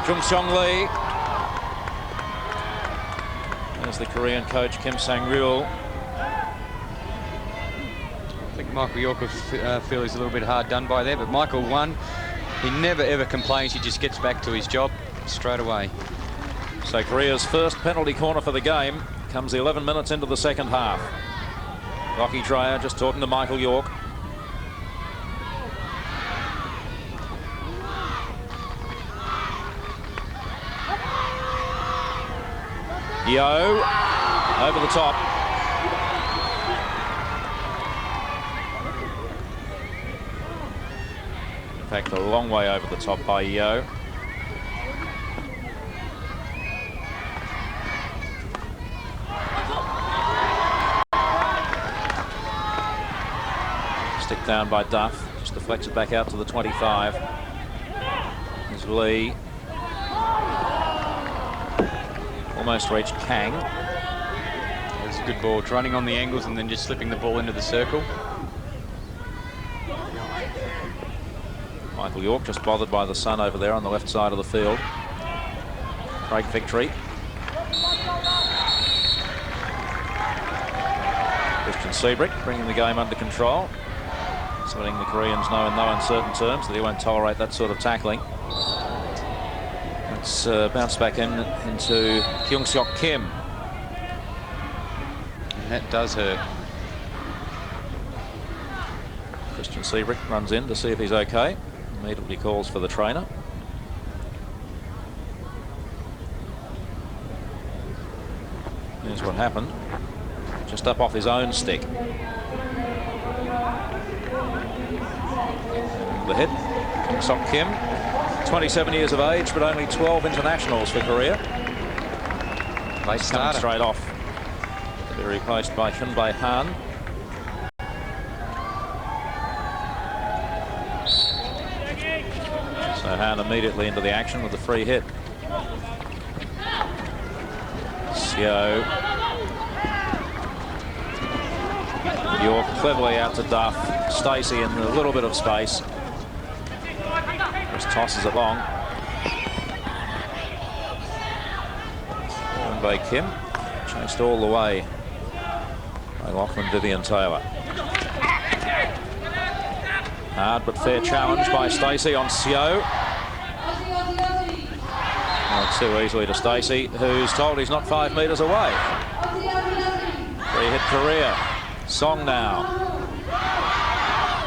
S1: Jung Seong Lee. There's the Korean coach Kim Sang-ryul.
S2: I think Michael York will feel he's a little bit hard done by there, but Michael won. He never ever complains. He just gets back to his job straight away.
S1: So Korea's first penalty corner for the game comes 11 minutes into the second half. Lockie Dreyer just talking to Michael York. Yo, over the top. In fact, a long way over the top by Yo. Stick down by Duff, just deflects it back out to the 25. There's Lee. Almost reached Kang.
S2: It was a good ball, running on the angles and then just slipping the ball into the circle.
S1: Michael York just bothered by the sun over there on the left side of the field. Craig Victory. Christian Seabrick bringing the game under control. So letting the Koreans know in no uncertain terms that he won't tolerate that sort of tackling. It's bounced back into Kyung Seok Kim.
S2: And that does hurt.
S1: Christian Seabrick runs in to see if he's okay. Immediately calls for the trainer. Here's what happened. Just up off his own stick. The hit. Kyung Seok Kim. 27 years of age, but only 12 internationals for Korea.
S2: Late starter.
S1: Straight off to be replaced by Hyun-Bae Han. So Han immediately into the action with the free hit. Seo. York cleverly out to Duff. Stacey in a little bit of space. Just tosses it long. by Kim. Chased all the way by Lachlan Vivian Taylor. Hard but fair challenge by Stacey on Seo. Not too easily to Stacey, who's told he's not 5 metres away. Free hit Korea. Song now.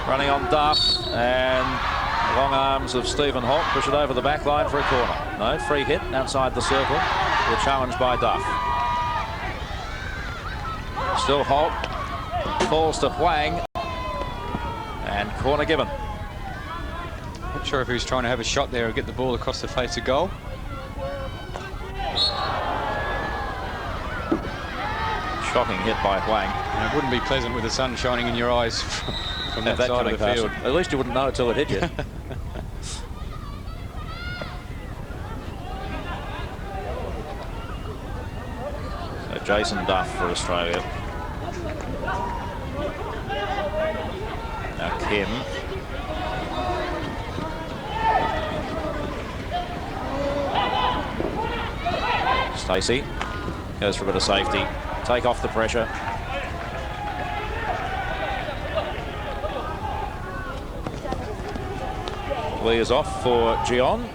S1: Running on Duff, and the long arms of Stephen Holt push it over the back line for a corner. No, free hit outside the circle. The challenge by Duff. Still Holt. Falls to Huang. And corner given.
S2: Not sure if he was trying to have a shot there or get the ball across the face of goal.
S1: Shocking hit by Huang.
S2: And it wouldn't be pleasant with the sun shining in your eyes from that side of the field.
S1: At least you wouldn't know it till it hit you. So Jason Duff for Australia. Now Kim. Stacey goes for a bit of safety. Take off the pressure. Lee is off for Gion.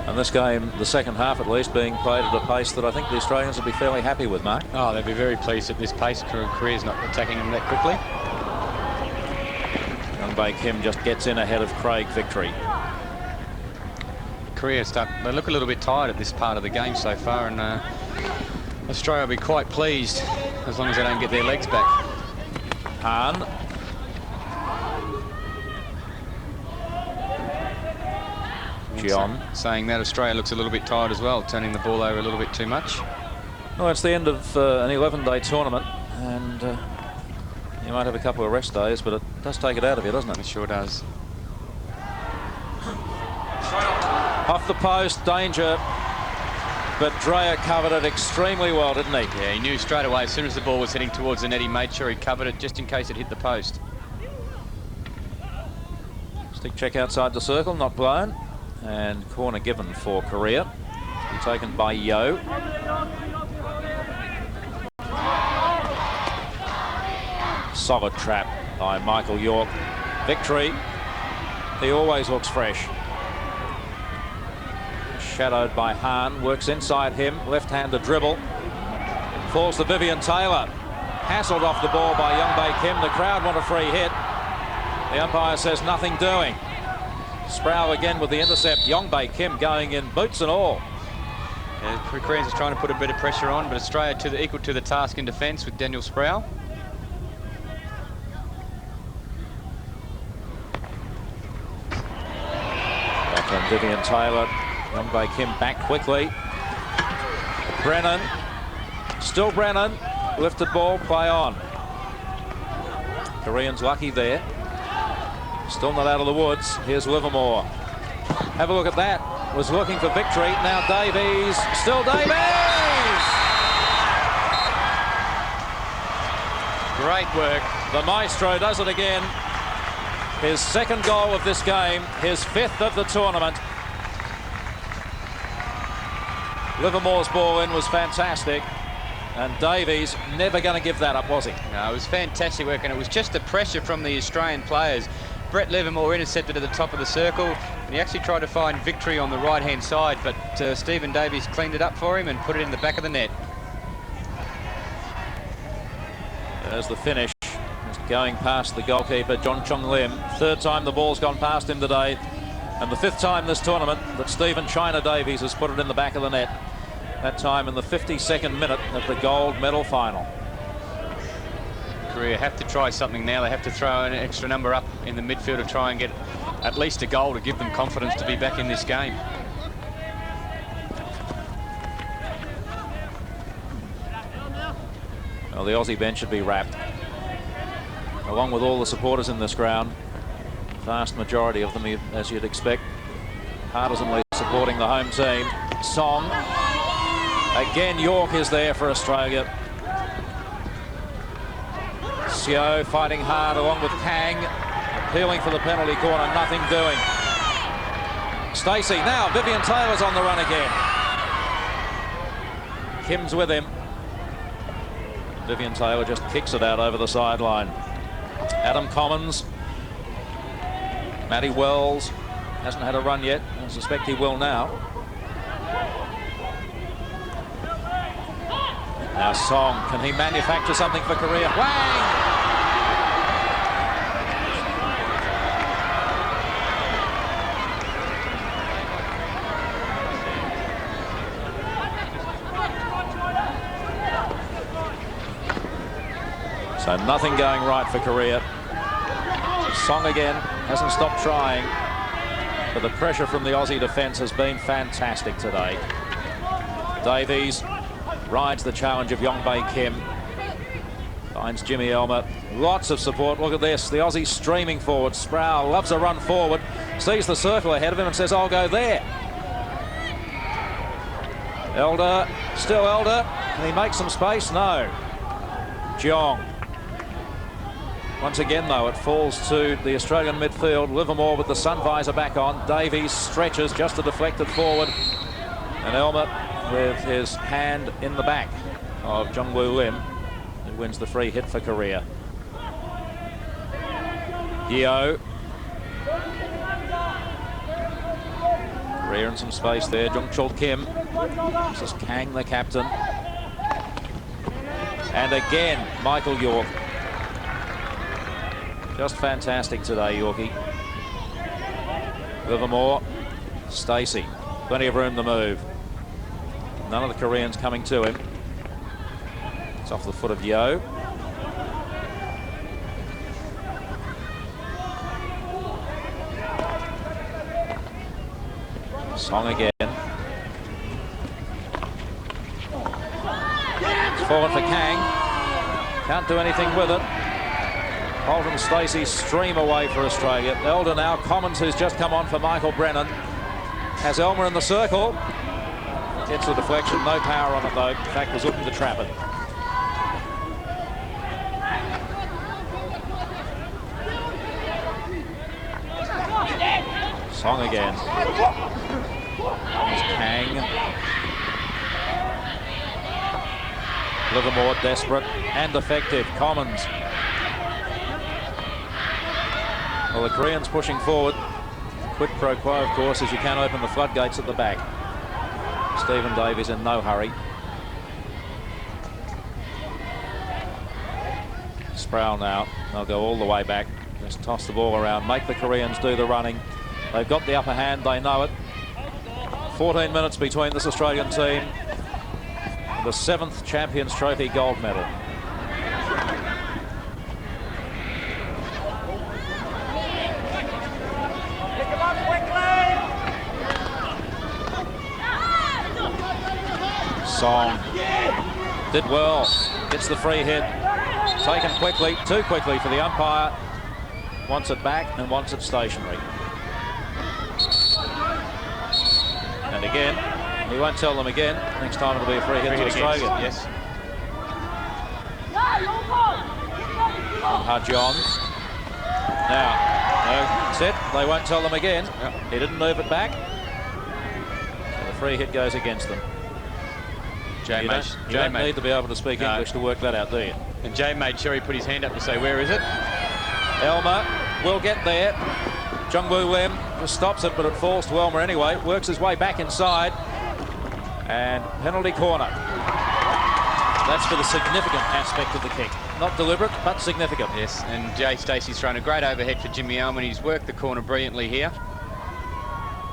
S1: And this game, the second half at least, being played at a pace that I think the Australians would be fairly happy with, Mark.
S2: Oh, they'd be very pleased at this pace. Korea's not attacking them that quickly.
S1: Young Bae Kim just gets in ahead of Craig Victory.
S2: Korea they look a little bit tired at this part of the game so far, and Australia will be quite pleased as long as they don't get their legs back.
S1: Han. Gion.
S2: Saying that, Australia looks a little bit tired as well, turning the ball over a little bit too much.
S1: Well, it's the end of an 11-day tournament, and you might have a couple of rest days, but it does take it out of you, doesn't it?
S2: It sure does.
S1: Off the post, danger, but Dreyer covered it extremely well, didn't he?
S2: Yeah, he knew straight away as soon as the ball was heading towards the net, he made sure he covered it just in case it hit the post.
S1: Stick check outside the circle, not blown, and corner given for Korea. Be taken by Yo. Solid trap by Michael York. Victory. He always looks fresh. Shadowed by Hahn, works inside him, left-handed dribble. Falls to Vivian Taylor. Hassled off the ball by Young Bae Kim. The crowd want a free hit. The umpire says nothing doing. Sproul again with the intercept. Young Bae Kim going in boots and all.
S2: Yeah, the Koreans are trying to put a bit of pressure on, but Australia equal to the task in defence with Daniel Sproul.
S1: Back on Vivian Taylor. Young Bae Kim back quickly. Brennan. Still Brennan. Lifted ball, play on. Koreans lucky there. Still not out of the woods. Here's Livermore. Have a look at that. Was looking for victory. Now Davies. Still Davies!
S2: Great work.
S1: The maestro does it again. His second goal of this game. His fifth of the tournament. Livermore's ball in was fantastic, and Davies never going to give that up, was he?
S2: No, it was fantastic work, and it was just the pressure from the Australian players. Brett Livermore intercepted at the top of the circle, and he actually tried to find victory on the right-hand side, but Stephen Davies cleaned it up for him and put it in the back of the net.
S1: There's the finish. Just going past the goalkeeper, John Chung Lim. Third time the ball's gone past him today, and the fifth time this tournament that Stephen China Davies has put it in the back of the net. That time in the 52nd minute of the gold medal final.
S2: Korea have to try something now. They have to throw an extra number up in the midfield to try and get at least a goal to give them confidence to be back in this game.
S1: Well, the Aussie bench should be wrapped, along with all the supporters in this ground. Vast majority of them, as you'd expect, partisanly supporting the home team. Song. Again, York is there for Australia. Seo fighting hard along with Kang. peeling for the penalty corner, nothing doing. Stacey, now Vivian Taylor's on the run again. Kim's with him. Vivian Taylor just kicks it out over the sideline. Adam Commons. Matty Wells hasn't had a run yet. I suspect he will now. Now Song, can he manufacture something for Korea? Wang! So nothing going right for Korea. Song again hasn't stopped trying, but the pressure from the Aussie defence has been fantastic today. Davies rides the challenge of Yongbae Kim, finds Jimmy Elmer. Lots of support. Look at this, the Aussie streaming forward. Sproul loves a run forward, sees the circle ahead of him and says, I'll go there. Elder, still Elder. Can he make some space? No. Jeong. Once again, though, it falls to the Australian midfield. Livermore with the sun visor back on. Davies stretches just to deflect it forward. And Elmer with his hand in the back of Jungwoo Lim, who wins the free hit for Korea. Yeo. Korea in some space there. Jungchul Kim. This is Kang, the captain. And again, Michael York. Just fantastic today, Yorkie. Livermore, Stacey, plenty of room to move. None of the Koreans coming to him. It's off the foot of Yeo. Song again. It's fallen for Kang. Can't do anything with it. Holt and Stacey stream away for Australia. Elder now. Commons, who's just come on for Michael Brennan, has Elmer in the circle. Gets the deflection. No power on it, though. In fact, was looking to trap it. Song again. There's Kang. Livermore desperate and effective. Commons. Well, the Koreans pushing forward. Quid pro quo, of course, is you can't open the floodgates at the back. Stephen Davies in no hurry. Sproul now. They'll go all the way back. Just toss the ball around. Make the Koreans do the running. They've got the upper hand. They know it. 14 minutes between this Australian team and the 7th Champions Trophy gold medal. Song did well, gets the free hit, taken quickly, too quickly for the umpire, wants it back and wants it stationary. And again, he won't tell them again, next time it'll be a free hit to Australia.
S2: Yes.
S1: Ha-John. Now, no, set, they won't tell them again.
S2: Yep.
S1: He didn't move it back, so the free hit goes against them. You don't need to be able to speak English to work that out, do you?
S2: And Jay made sure he put his hand up to say, where is it?
S1: Elmer will get there. Jungwoo Lim just stops it, but it falls to Elmer anyway. Works his way back inside. And penalty corner. That's for the significant aspect of the kick. Not deliberate, but significant.
S2: Yes, and Jay Stacey's thrown a great overhead for Jimmy Elmer. He's worked the corner brilliantly here.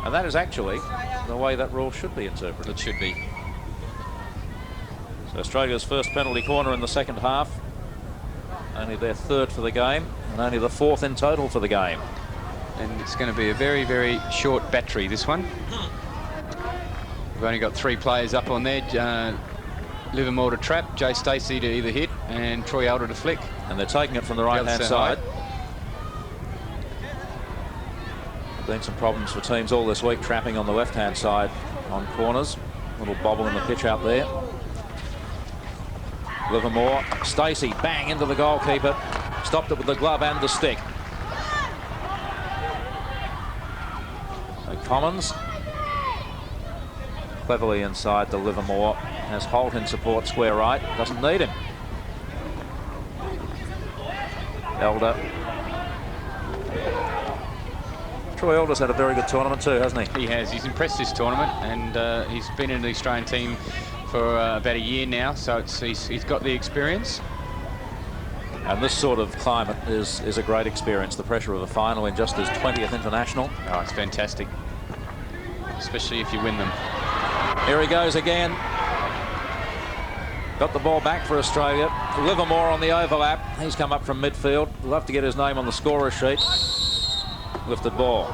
S1: And that is actually the way that rule should be interpreted.
S2: It should be.
S1: So Australia's first penalty corner in the second half. Only their 3rd for the game, and only the 4th in total for the game.
S2: And it's going to be a very, very short battery, this one. We've only got 3 players up on there. Livermore to trap, Jay Stacey to either hit, and Troy Elder to flick.
S1: And they're taking it from the right-hand side. Been some problems for teams all this week, trapping on the left-hand side on corners. Little bobble in the pitch out there. Livermore, Stacey, bang into the goalkeeper. Stopped it with the glove and the stick. So Commons cleverly inside to Livermore. Has Holt in support square right. Doesn't need him. Elder. Troy Elder's had a very good tournament too, hasn't he?
S2: He has. He's impressed this tournament, and he's been in the Australian team for about a year now, so he's got the experience.
S1: And this sort of climate is a great experience. The pressure of a final in just his 20th international.
S2: Oh, it's fantastic, especially if you win them.
S1: Here he goes again. Got the ball back for Australia. Livermore on the overlap. He's come up from midfield. Love to get his name on the scorer sheet. Lifted ball.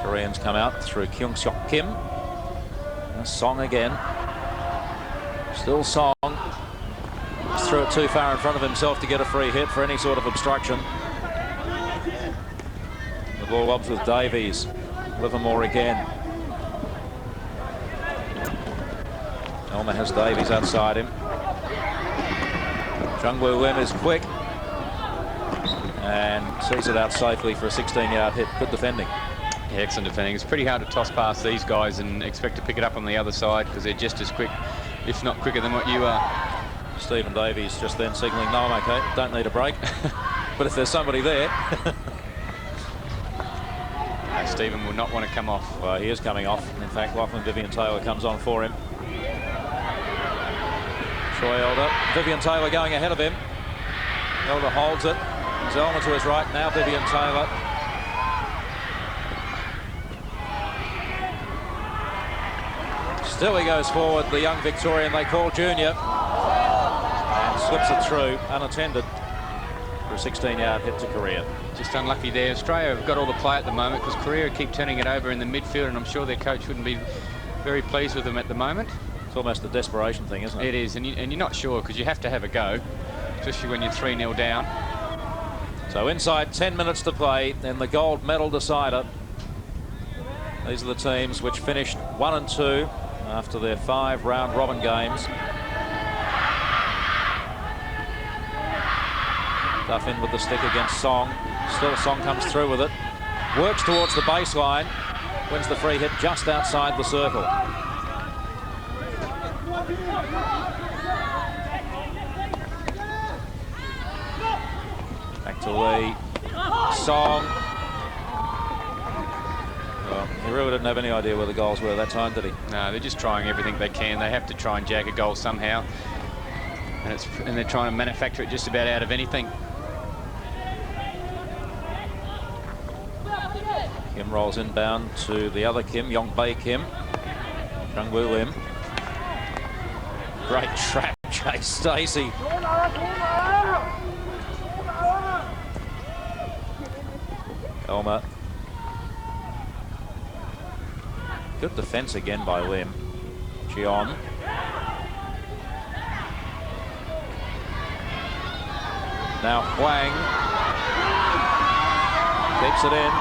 S1: Koreans come out through Kyung Seok Kim. And Song again. Still Song. Just threw it too far in front of himself to get a free hit for any sort of obstruction. The ball lobs with Davies. Livermore again. Elmer has Davies outside him. Jungwoo Lim is quick and sees it out safely for a 16-yard hit. Good defending.
S2: Yeah, excellent defending. It's pretty hard to toss past these guys and expect to pick it up on the other side because they're just as quick, if not quicker than what you are.
S1: Stephen Davies just then signalling, no, I'm okay, don't need a break. But if there's somebody there...
S2: No, Stephen will not want to come off.
S1: Well, he is coming off. In fact, Lachlan Vivian Taylor comes on for him. Troy Elder. Vivian Taylor going ahead of him. Elder holds it. Zelma to his right. Now Vivian Taylor. Still he goes forward, the young Victorian they call Junior. And slips it through, unattended, for a 16-yard hit to Korea.
S2: Just unlucky there. Australia have got all the play at the moment because Korea keep turning it over in the midfield, and I'm sure their coach wouldn't be very pleased with them at the moment.
S1: It's almost a desperation thing, isn't it?
S2: It is, and you're not sure because you have to have a go, especially when you're 3-0 down.
S1: So inside 10 minutes to play in the gold medal decider. These are the teams which finished 1 and 2 after their 5 round robin games. Duff in with the stick against Song. Still Song comes through with it. Works towards the baseline. Wins the free hit just outside the circle. Back to Lee. Song. Well, he really didn't have any idea where the goals were that time, did he?
S2: No, they're just trying everything they can. They have to try and jag a goal somehow. And they're trying to manufacture it just about out of anything.
S1: Kim rolls inbound to the other Kim, Yong Bae Kim. Jungwoo Lim. Great trap, Chase Stacey. Elmer. Good defense again by Lim. Gion. Now Huang. Keeps it in.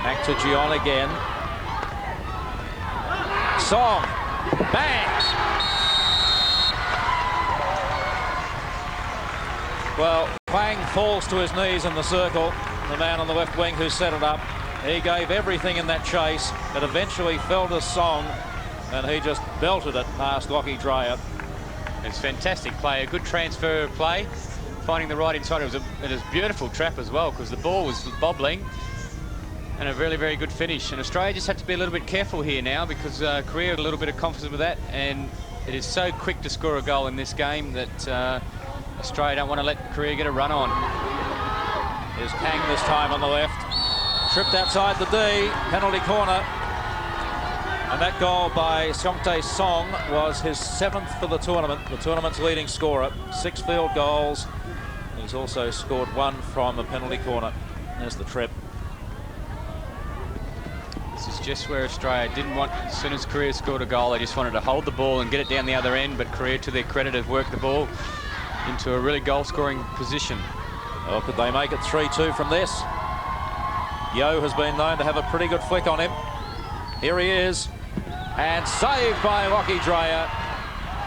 S1: Back to Gion again. Song. Bang! Well, Huang falls to his knees in the circle. The man on the left wing who set it up. He gave everything in that chase. It eventually fell to Song, and he just belted it past Lockie Dreyer.
S2: It's fantastic play, a good transfer of play, finding the right inside. It was a beautiful trap as well because the ball was bobbling, and a really, very good finish. And Australia just had to be a little bit careful here now because Korea had a little bit of confidence with that, and it is so quick to score a goal in this game that Australia don't want to let Korea get a run on.
S1: Here's Kang this time on the left. Tripped outside the D, penalty corner. And that goal by Seong-tae Song was his 7th for the tournament's leading scorer. 6 field goals. He's also scored 1 from a penalty corner. There's the trip.
S2: This is just where Australia didn't want, as soon as Korea scored a goal, they just wanted to hold the ball and get it down the other end, but Korea, to their credit, have worked the ball into a really goal-scoring position.
S1: Oh, could they make it 3-2 from this? Yo has been known to have a pretty good flick on him. Here he is. And saved by Lockie Dreyer.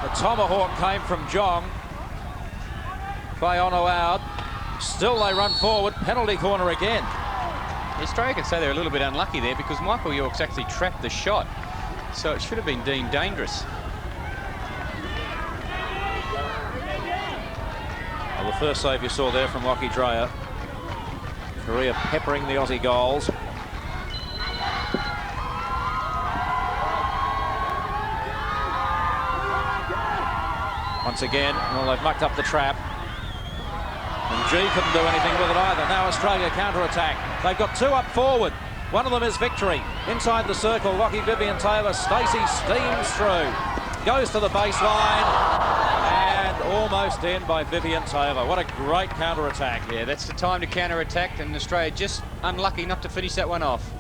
S1: The tomahawk came from Jong. Play on allowed. Still they run forward. Penalty corner again.
S2: Australia can say they're a little bit unlucky there because Michael York's actually trapped the shot. So it should have been deemed dangerous.
S1: Well, the first save you saw there from Lockie Dreyer. Korea peppering the Aussie goals. Once again, well, they've mucked up the trap. And G couldn't do anything with it either. Now Australia counter-attack. They've got two up forward. One of them is Victory. Inside the circle, Lockie Vivian Taylor. Stacey steams through. Goes to the baseline. And almost in by Vivian Taylor. What a great counter-attack.
S2: Yeah, that's the time to counter-attack, and Australia just unlucky not to finish that one off.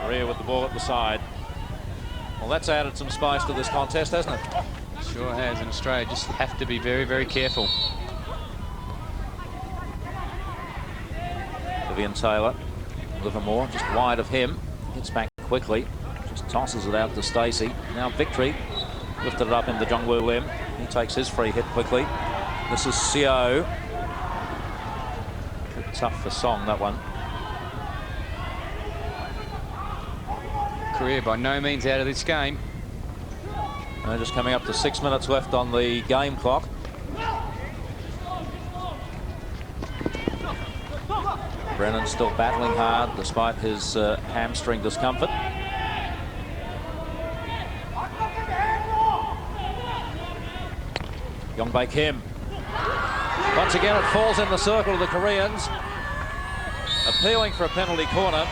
S1: Korea with the ball at the side. Well, that's added some spice to this contest, hasn't it?
S2: Sure has, and Australia just have to be very, very careful.
S1: Vivian Taylor, Livermore just wide of him, hits back quickly, just tosses it out to Stacey. Now Victory lifted it up into Jungwoo Lim. He takes his free hit quickly. This is Seo. Tough for Song, that one.
S2: Korea by no means out of this game.
S1: And just coming up to 6 minutes left on the game clock. Brennan still battling hard despite his hamstring discomfort. Yongbae Kim. Once again it falls in the circle of the Koreans. Appealing for a penalty corner.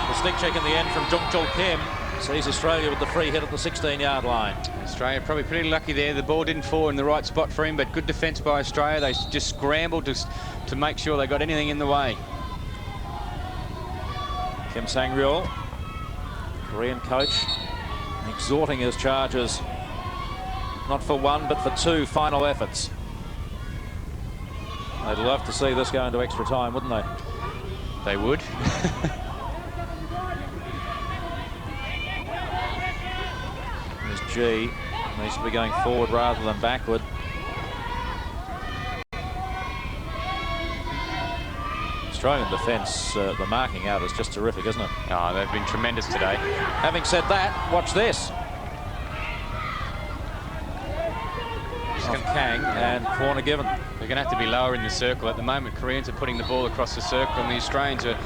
S1: The stick check in the end from Jungchul Kim sees Australia with the free hit at the 16-yard line.
S2: Australia probably pretty lucky there. The ball didn't fall in the right spot for him, but good defence by Australia. They just scrambled to make sure they got anything in the way.
S1: Kim Sang-ryul, Korean coach, exhorting his charges not for one but for two final efforts. They'd love to see this go into extra time, wouldn't they?
S2: They would.
S1: There's G. Needs to be going forward rather than backward. Australian defence, the marking out is just terrific, isn't it?
S2: Oh, they've been tremendous today.
S1: Having said that, watch this. Off Kang and corner given.
S2: They're going to have to be lower in the circle. At the moment, Koreans are putting the ball across the circle, and the Australians are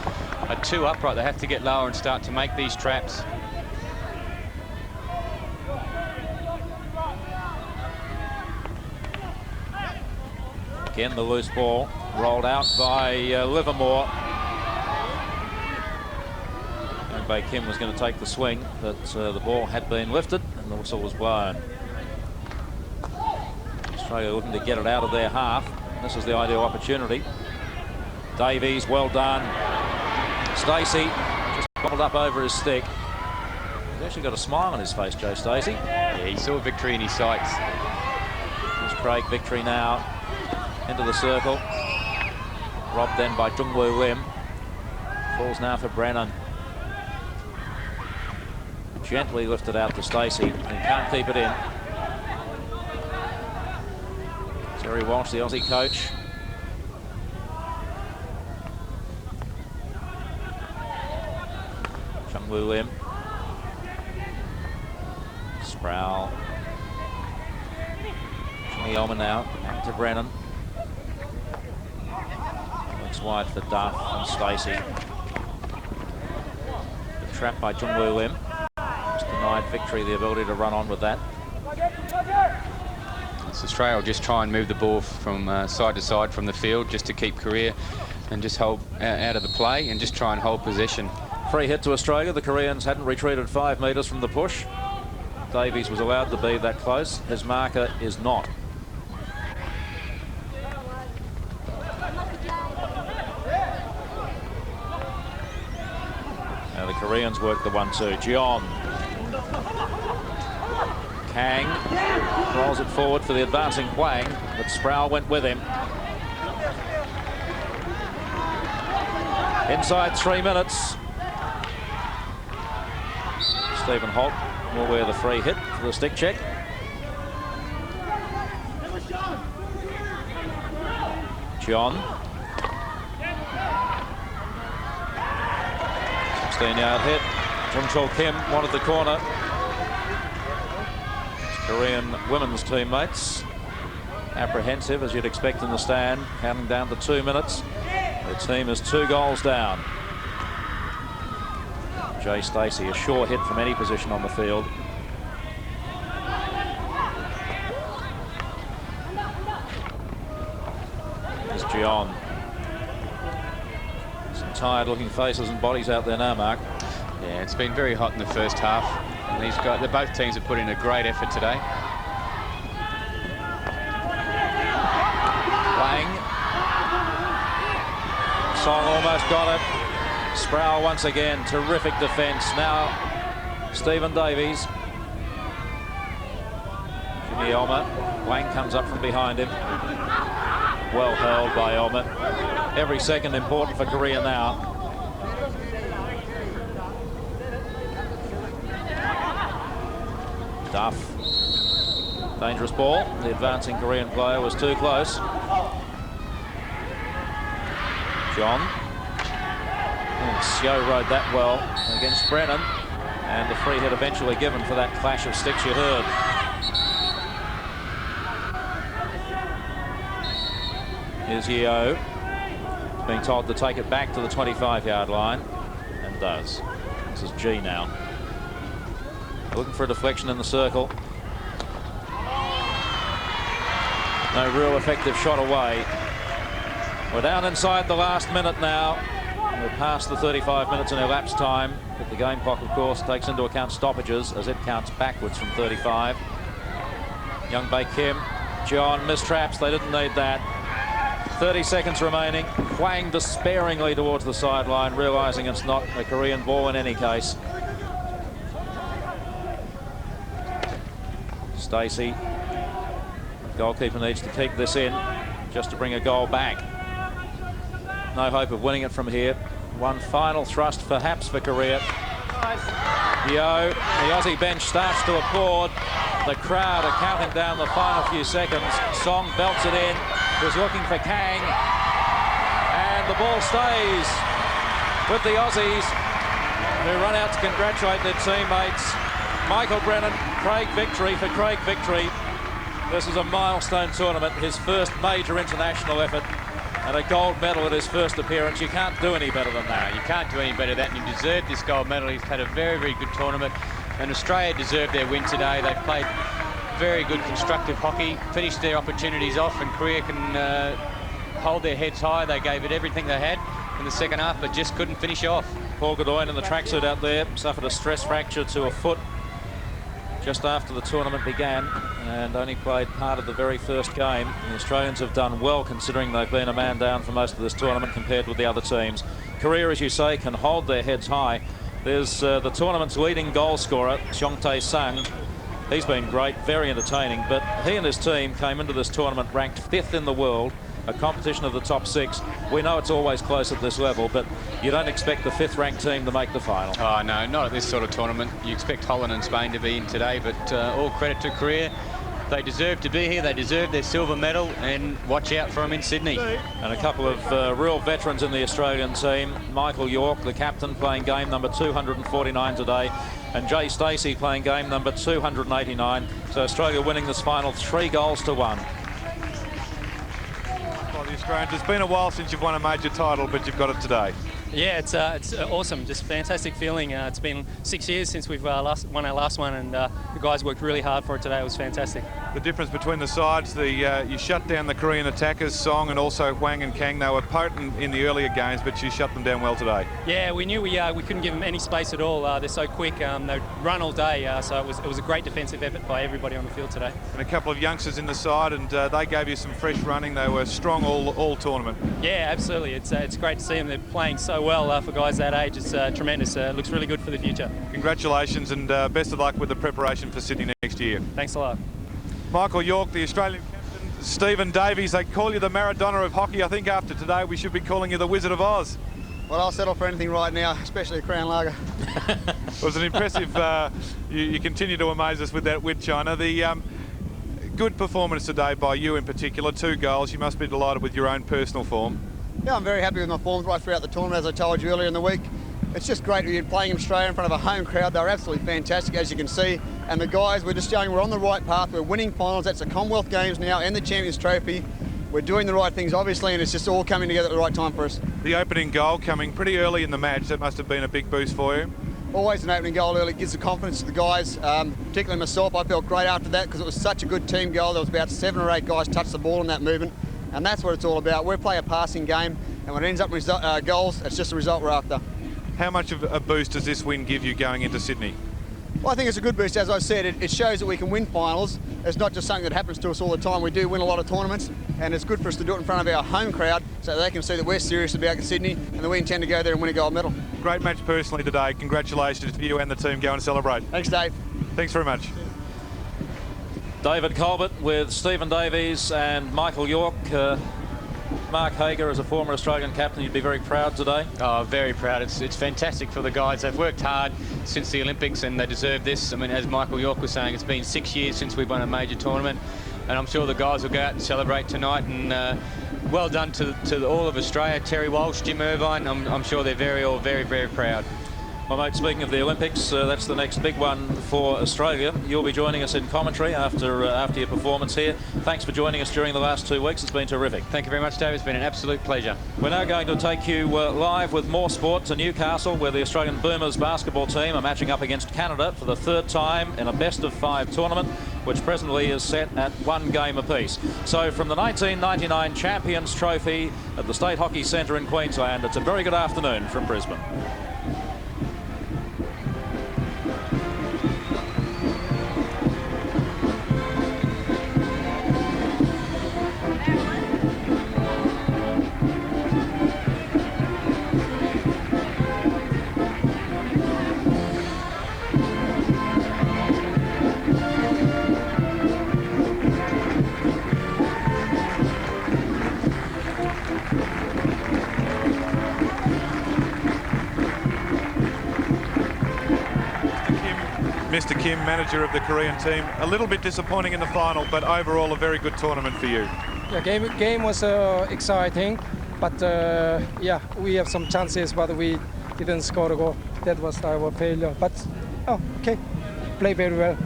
S2: too upright. They have to get lower and start to make these traps.
S1: Again, the loose ball rolled out by Livermore. Yongbae Kim was going to take the swing, but the ball had been lifted and the whistle was blown. Australia looking to get it out of their half. This is the ideal opportunity. Davies, well done. Stacey just bobbled up over his stick. He's actually got a smile on his face, Joe Stacey.
S2: Yeah, he saw Victory in his sights.
S1: There's Craig Victory now into the circle. Robbed then by Jungwoo Lim. Falls now for Brennan. Gently lifted out to Stacey and can't keep it in. Terry Walsh, the Aussie coach. Jungwoo Lim. Sproul. Jimmy Elman now, back to Brennan. Looks wide for Duff and Stacey. The trap by Jungwoo Lim. Just denied Victory the ability to run on with that.
S2: So Australia will just try and move the ball from side to side from the field just to keep Korea and just hold out of the play and just try and hold possession.
S1: Free hit to Australia. The Koreans hadn't retreated 5 metres from the push. Davies was allowed to be that close. His marker is not. Now the Koreans work the 1-2. Jeon. Kang rolls it forward for the advancing Hwang, but Sproul went with him. Inside 3 minutes. Stephen Holt will wear the free hit for the stick check. John. 16-yard hit. Jung Chol Kim wanted the corner. Korean women's teammates apprehensive, as you'd expect in the stand, counting down to 2 minutes. The team is 2 goals down. Jay Stacey, a sure hit from any position on the field. There's Gian. Some tired looking faces and bodies out there now, Mark.
S2: Yeah, it's been very hot in the first half. And these guys, both teams have put in a great effort today.
S1: Lang. Song almost got it. Sproul once again, terrific defence. Now Stephen Davies. Jimmy Elmer. Wang comes up from behind him. Well held by Elmer. Every second important for Korea now. Duff. Dangerous ball. The advancing Korean player was too close. John. Seo rode that well against Brennan, and the free hit eventually given for that clash of sticks you heard. Here's Yeo, being told to take it back to the 25-yard line, and does. This is G now. Looking for a deflection in the circle. No real effective shot away. We're down inside the last minute now. We're past the 35 minutes in elapsed time, but the game clock, of course, takes into account stoppages as it counts backwards from 35. Young Bae Kim, John mistraps. They didn't need that. 30 seconds remaining. Hwang despairingly towards the sideline, realising it's not a Korean ball in any case. Stacey, goalkeeper needs to keep this in just to bring a goal back. No hope of winning it from here. One final thrust perhaps for Korea. Yeo, the Aussie bench starts to applaud. The crowd are counting down the final few seconds. Song belts it in, was looking for Kang, and the ball stays with the Aussies, who run out to congratulate their teammates. Michael Brennan, Craig Victory for Craig Victory. This is a milestone tournament, his first major international effort, and a gold medal at his first appearance. You can't do any better than that.
S2: No, you can't do any better than that, and he deserved this gold medal. He's had a very, very good tournament, and Australia deserved their win today. They've played very good constructive hockey, finished their opportunities off, and Korea can hold their heads high. They gave it everything they had in the second half, but just couldn't finish off.
S1: Paul Godoy in the tracksuit out there suffered a stress fracture to a foot just after the tournament began, and only played part of the very first game. The Australians have done well, considering they've been a man down for most of this tournament compared with the other teams. Korea, as you say, can hold their heads high. There's the tournament's leading goal scorer, Seong Tae-sang. He's been great, very entertaining, but he and his team came into this tournament ranked 5th in the world, a competition of the top 6. We know it's always close at this level, but you don't expect the 5th ranked team to make the final.
S2: Oh no, not at this sort of tournament. You expect Holland and Spain to be in today, but all credit to Korea. They deserve to be here. They deserve their silver medal, and watch out for them in Sydney.
S1: And a couple of real veterans in the Australian team. Michael York, the captain, playing game number 249 today, and Jay Stacey playing game number 289. So Australia winning this final 3 goals to 1.
S5: Well, the Australians, it's been a while since you've won a major title, but you've got it today.
S6: Yeah, it's awesome, just fantastic feeling. It's been 6 years since we've won our last one, and the guys worked really hard for it today. It was fantastic.
S5: The difference between the sides, you shut down the Korean attackers, Song and also Hwang and Kang. They were potent in the earlier games, but you shut them down well today.
S6: Yeah, we knew we couldn't give them any space at all. They're so quick. They run all day, so it was a great defensive effort by everybody on the field today.
S5: And a couple of youngsters in the side, and they gave you some fresh running. They were strong all tournament.
S6: Yeah, absolutely. It's great to see them. They're playing so well for guys that age. It's tremendous. Looks really good for the future.
S5: Congratulations, and best of luck with the preparation for Sydney next year.
S6: Thanks a lot.
S5: Michael York, the Australian captain. Stephen Davies, they call you the Maradona of hockey. I think after today we should be calling you the Wizard of Oz.
S7: Well, I'll settle for anything right now, especially a Crown Lager.
S5: It was an impressive, you continue to amaze us with that with China. The good performance today by you in particular. 2 goals. You must be delighted with your own personal form.
S7: Yeah, I'm very happy with my form right throughout the tournament, as I told you earlier in the week. It's just great to be playing in Australia in front of a home crowd. They're absolutely fantastic, as you can see. And the guys, we're just showing we're on the right path. We're winning finals. That's the Commonwealth Games now and the Champions Trophy. We're doing the right things, obviously, and it's just all coming together at the right time for us.
S5: The opening goal coming pretty early in the match. That must have been a big boost for you.
S7: Always an opening goal early gives the confidence to the guys, particularly myself. I felt great after that because it was such a good team goal. There was about 7 or 8 guys touched the ball in that movement, and that's what it's all about. We play a passing game, and when it ends up with goals, it's just the result we're after.
S5: How much of a boost does this win give you going into Sydney?
S7: Well, I think it's a good boost. As I said, it shows that we can win finals. It's not just something that happens to us all the time. We do win a lot of tournaments, and it's good for us to do it in front of our home crowd so they can see that we're serious about Sydney and that we intend to go there and win a gold medal.
S5: Great match personally today. Congratulations to you and the team. Go and celebrate.
S7: Thanks, Dave.
S5: Thanks very much.
S1: David Colbert with Stephen Davies and Michael York. Mark Hager, as a former Australian captain, you'd be very proud today.
S2: Oh, very proud. It's fantastic for the guys. They've worked hard since the Olympics and they deserve this. I mean, as Michael York was saying, it's been 6 years since we've won a major tournament, and I'm sure the guys will go out and celebrate tonight. And well done to all of Australia. Terry Walsh, Jim Irvine. I'm sure they're all very, very proud.
S1: Well, mate, speaking of the Olympics, that's the next big one for Australia. You'll be joining us in commentary after your performance here. Thanks for joining us during the last 2 weeks. It's been terrific.
S2: Thank you very much, Dave. It's been an absolute pleasure.
S1: We're now going to take you live with more sport to Newcastle, where the Australian Boomers basketball team are matching up against Canada for the 3rd time in a best-of-5 tournament, which presently is set at 1 game apiece. So from the 1999 Champions Trophy at the State Hockey Centre in Queensland, it's a very good afternoon from Brisbane.
S5: Mr. Kim, manager of the Korean team, a little bit disappointing in the final, but overall a very good tournament for you.
S8: Yeah, game was exciting, but yeah, we have some chances, but we didn't score a goal. That was our failure. But okay, play very well.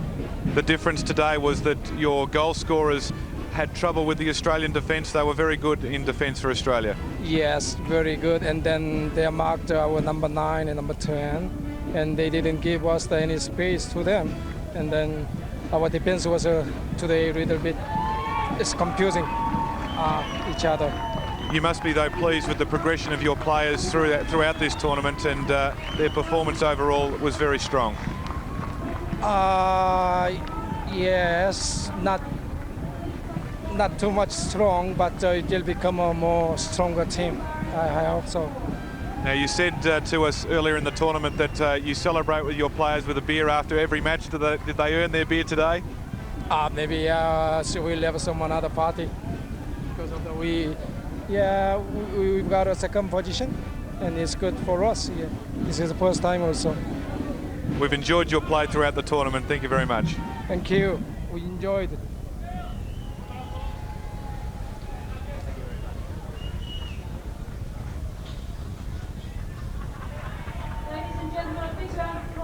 S5: The difference today was that your goal scorers had trouble with the Australian defence. They were very good in defence for Australia.
S8: Yes, very good. And then they marked our number 9 and number 10. And they didn't give us any space to them. And then our defense was today a little bit, it's confusing each other.
S5: You must be, though, pleased with the progression of your players throughout this tournament, and their performance overall was very strong.
S8: Yes, not too much strong, but it will become a more stronger team. I hope so.
S5: Now, you said to us earlier in the tournament that you celebrate with your players with a beer after every match. Did they earn their beer today?
S8: Maybe so we'll have some another party because of we've got a 2nd position, and it's good for us. Yeah. This is the first time also.
S5: We've enjoyed your play throughout the tournament. Thank you very much.
S8: Thank you. We enjoyed it.
S9: Ladies and gentlemen, please round